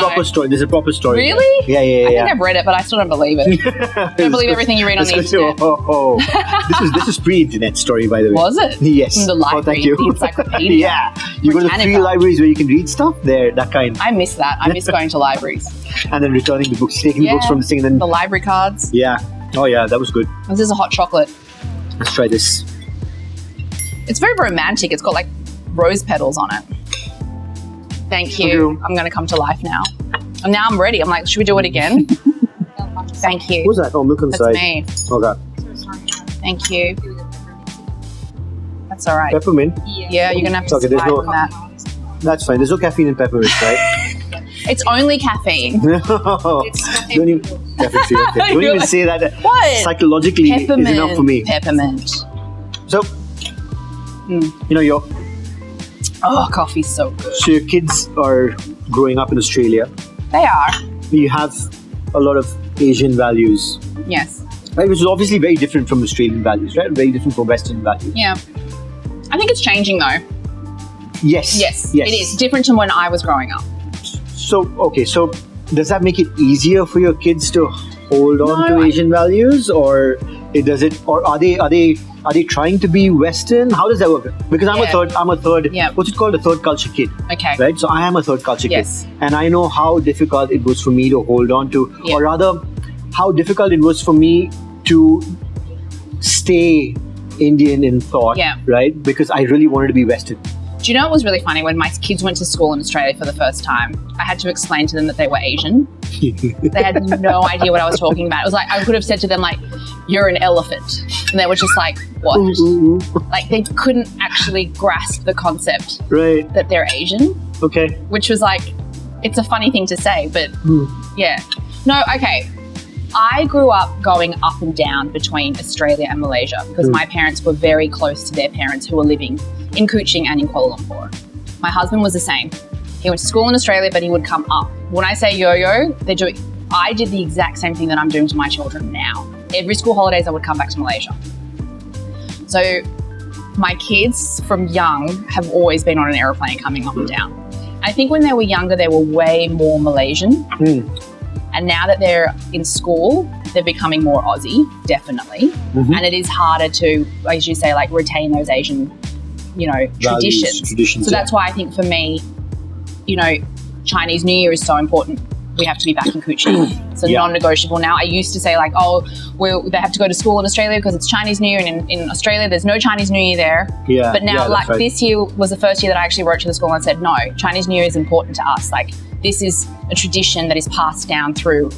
proper story. Really? Yeah. I think I've read it, but I still don't believe it. I don't believe everything you read on the internet. This is pre-internet story, by the way. Was it? Yes. From the library, thank you. the encyclopedia. Yeah. You go to free Britannica. libraries where you can read stuff there, that kind. I miss that. I miss going to libraries. And then returning the books, taking the books from the thing, and then the library cards. yeah. Oh yeah, that was good. This is a hot chocolate. Let's try this. It's very romantic. It's got like rose petals on it. Thank you. I'm going to come to life now. And now I'm ready. I'm like, should we do it again? Thank you. What's that? Oh, milk on the That's side. me. Okay. Thank you. That's all right. Peppermint. Yeah, you're going to have to Okay, there's survive no- on that. That's fine. There's no caffeine in peppermint, right? It's only caffeine. Don't even, caffeine-free, okay. Don't even say that. What? Psychologically is enough for me. Peppermint. So, your Coffee's so good. so your kids are growing up in Australia. They are. You have a lot of Asian values, Yes. right? Which is obviously very different from Australian values, right? Very different from Western values. Yeah. I think it's changing though. Yes. Yes. It is. Different to when I was growing up. So does that make it easier for your kids to hold on No, to Asian values, or are they trying to be Western? How does that work? Because I'm a third. Yeah. What's it called? A third culture kid. Okay. Right. So I am a third culture Yes. kid, and I know how difficult it was for me to hold on to, Yeah. or rather, how difficult it was for me to stay Indian in thought. Yeah. Right. Because I really wanted to be Western. Do you know what was really funny? When my kids went to school in Australia for the first time, I had to explain to them that they were Asian. They had no idea what I was talking about. It was like, I could have said to them, like, you're an elephant. And they were just like, what? Like, they couldn't actually grasp the concept Right. that they're Asian, Okay. which was like, it's a funny thing to say, but yeah. No, okay. I grew up going up and down between Australia and Malaysia because my parents were very close to their parents who were living in Coching and in Kuala Lumpur. My husband was the same. He went to school in Australia, but he would come up. When I say yo-yo, I did the exact same thing that I'm doing to my children now. Every school holidays, I would come back to Malaysia. So my kids from young have always been on an aeroplane coming up and down. I think when they were younger, they were way more Malaysian. And now that they're in school, they're becoming more Aussie, definitely. And it is harder to, as you say, like retain those Asian, Values, traditions. So that's why I think for me, Chinese New Year is so important. We have to be back in Coching. It's a non-negotiable now. I used to say like, they have to go to school in Australia because it's Chinese New Year, and in Australia there's no Chinese New Year there. Yeah. But now, that's right. this year was the first year that I actually wrote to the school and said, no, Chinese New Year is important to us. Like, this is a tradition that is passed down through,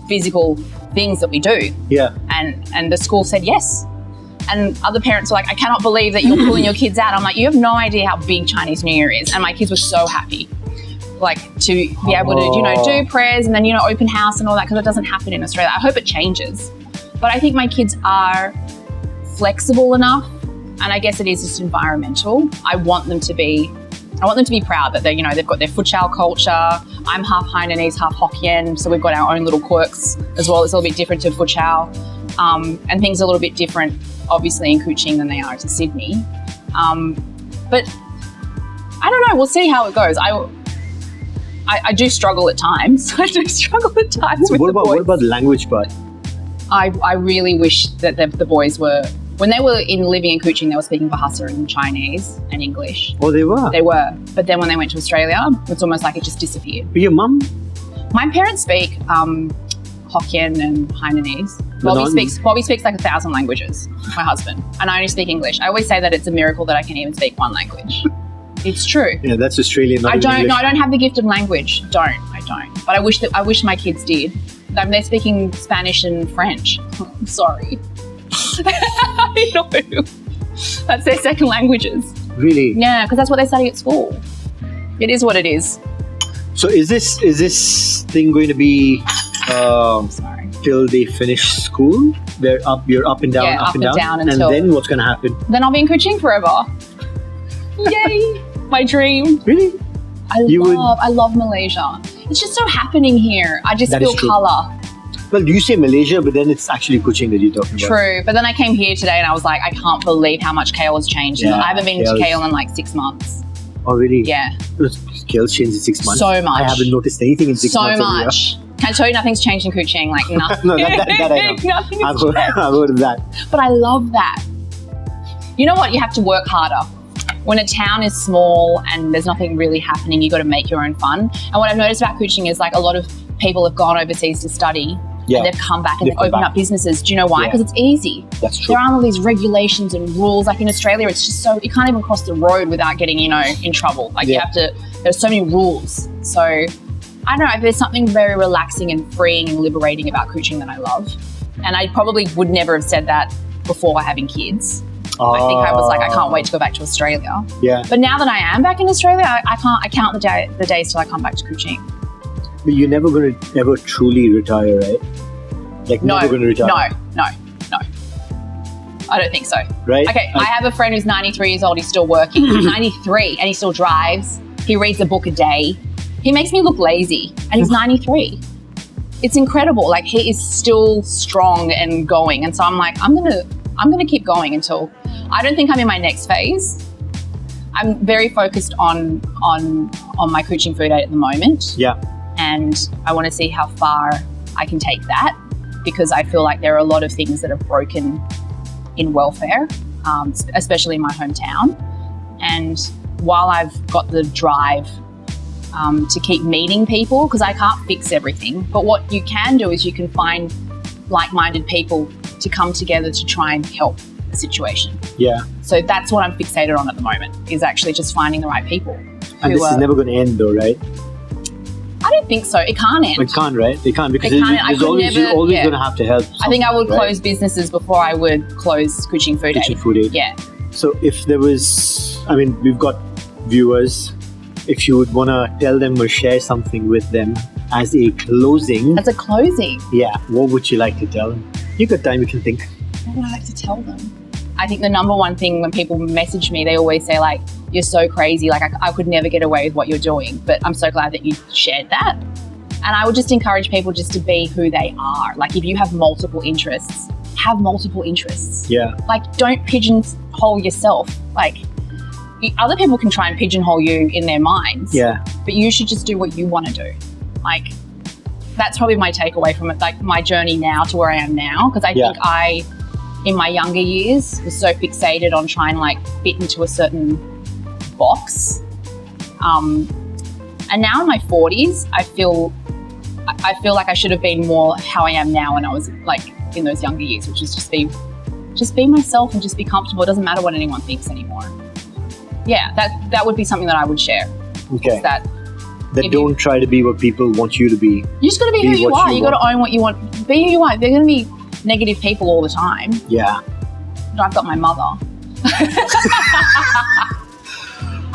physical things that we do. Yeah. And the school said yes. And other parents were like, I cannot believe that you're pulling your kids out. I'm like, you have no idea how big Chinese New Year is. And my kids were so happy, like, to be able to, do prayers and then, open house and all that, because it doesn't happen in Australia. I hope it changes. But I think my kids are flexible enough, and I guess it is just environmental. I want them to be proud that they, they've got their Fuchao culture. I'm half Hainanese, half Hokkien, so we've got our own little quirks as well. It's a little bit different to Fuchao, and things are a little bit different, obviously, in Coching than they are to Sydney. But I don't know. We'll see how it goes. I do struggle at times. I do struggle at times with the boys. What about the language part? I really wish that the boys were When they were living in Coching, they were speaking Bahasa in Chinese and English. Oh, they were? They were. But then when they went to Australia, it's almost like it just disappeared. But your mum? My parents speak Hokkien and Hainanese. Bobby speaks like 1,000 languages, my husband. And I only speak English. I always say that it's a miracle that I can even speak one language. It's true. Yeah, that's Australian. Not I don't. English. No, I don't have the gift of language. I don't. But I wish my kids did. They're speaking Spanish and French. I'm sorry. I know. That's their second languages. Really? Yeah, because that's what they study at school. It is what it is. So is this thing going to be Sorry. till they finish school? You're up and down, Yeah, up and down, and until- then what's going to happen? Then I'll be in Coching forever. Yay! My dream. Really? I love Malaysia. It's just so happening here. I just That feel is true. colour. Well, you say Malaysia, but then it's actually Kuching that you're talking about. True. But then I came here today and I was like, I can't believe how much kale has changed. Yeah, I haven't been to kale's- kale in like 6 months. Oh, really? Yeah. Kale's changed in 6 months. So much. I haven't noticed anything in 6 So months. much. Can I tell you nothing's changed in Coching? Like nothing. No, that I know. Nothing has I've heard of that. But I love that. You know what? You have to work harder. When a town is small and there's nothing really happening, you got to make your own fun. And what I've noticed about Coching is like a lot of people have gone overseas to study Yeah. and they've come back and They've they've come opened back. up businesses. Do you know why? Yeah. Because it's easy. That's true. There aren't all these regulations and rules. Like in Australia, it's just so, you can't even cross the road without getting, in trouble. Like you Yeah. have to, there's so many rules. So I don't know, there's something very relaxing and freeing and liberating about Coching that I love. And I probably would never have said that before having kids. I think I was like, I can't wait to go back to Australia. Yeah. But now that I am back in Australia, I count the days till I come back to Coching. But you're never going to ever truly retire, right? Like No, never going to retire. no. I don't think so. Right? Okay, I have a friend who's 93 years old. He's still working. He's 93 and he still drives. He reads a book a day. He makes me look lazy and he's 93. It's incredible. Like he is still strong and going. And so I'm like, I'm gonna keep going until I don't think I'm in my next phase. I'm very focused on my Coching food at the moment. Yeah. And I want to see how far I can take that because I feel like there are a lot of things that are broken in welfare, especially in my hometown. And while I've got the drive to keep meeting people, because I can't fix everything, but what you can do is you can find like-minded people to come together to try and help the situation. Yeah. So that's what I'm fixated on at the moment, is actually just finding the right people. And this is never going to end though, right? I don't think so. It can't end. It can't, right? It can't because It can't. I there's could always, never- you're always yeah. going to have to help. I think I would someone, right? close businesses before I would close Coching Food Kitchen Aid. Food Aid. Yeah. So if there was, we've got viewers. If you would want to tell them or share something with them as a closing, As a closing, yeah, what would you like to tell them? You got time, you can think. what would I like to tell them? I think the number one thing when people message me, they always say like, you're so crazy. Like I could never get away with what you're doing, but I'm so glad that you shared that. And I would just encourage people just to be who they are. Like if you have multiple interests, have multiple interests. Yeah. Like don't pigeonhole yourself. Like other people can try and pigeonhole you in their minds. Yeah. But you should just do what you want to do. Like that's probably my takeaway from it, like my journey now to where I am now. Because I Yeah. think I, in my younger years, was so fixated on trying to like fit into a certain box. And now in my 40s, I feel like I should have been more how I am now when I was like in those younger years, which is just be myself and just be comfortable. It doesn't matter what anyone thinks anymore. Yeah, that would be something that I would share. Okay. That if don't try to be what people want you to be. you just got to be who you what are. you You got to own what you want. Be who you are. They're going to be negative people all the time. Yeah. I've got my mother.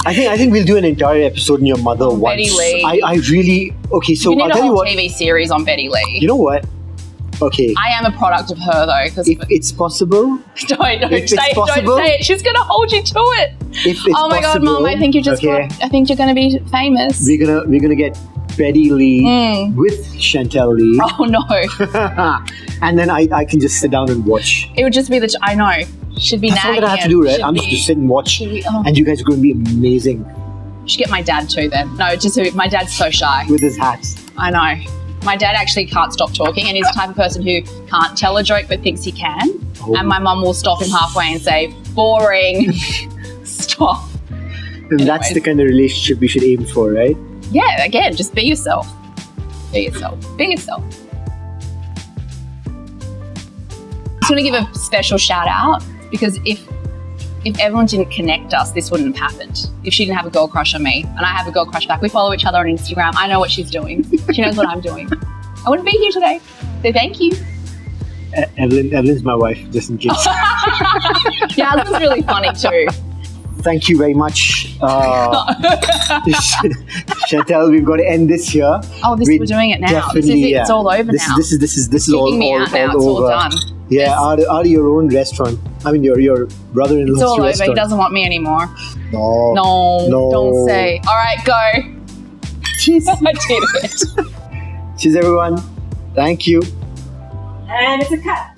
I think we'll do an entire episode on your mother once. Betty Lee. I really okay. So You need I'll a tell you whole what. TV series on Betty Lee. You know what? Okay. I am a product of her though, because If it's possible, don't if it's say it, possible- don't say it. She's going to hold you to it. if it's Oh my God, possible, Mom! I think you just okay, I think you're going to be famous. we're gonna get Betty Lee with Shentel Lee, Oh no! and then I can just sit down and watch. It would just be I know. She'd be That's all nagging. that I have to and do, right? she'd I'm just be- to sit and watch, she'd be- oh. and you guys are going to be amazing Should get my dad too then. No, just my dad's so shy. with his hats. I know. My dad actually can't stop talking, and he's the type of person who can't tell a joke but thinks he can. Oh. And my mum will stop him halfway and say, boring, stop. And that's the kind of relationship we should aim for, right? Yeah, again, just be yourself. Be yourself. Be yourself. I just want to give a special shout out because if everyone didn't connect us, this wouldn't have happened. If she didn't have a girl crush on me and I have a girl crush back, we follow each other on Instagram. I know what she's doing. She knows what I'm doing. I wouldn't be here today. So thank you. Evelyn's my wife, just in case. Yeah, this was really funny too. Thank you very much. Chantel, we've got to end this here. Oh, we're doing it now. It's all over now. This is all Kicking me out now. It's all over. done. Yeah, out of your own restaurant. I mean, your brother-in-law's It's all over. restaurant. He doesn't want me anymore. No, Don't say. All right, go. Cheers. I did it. Cheers, everyone. Thank you. And it's a cut.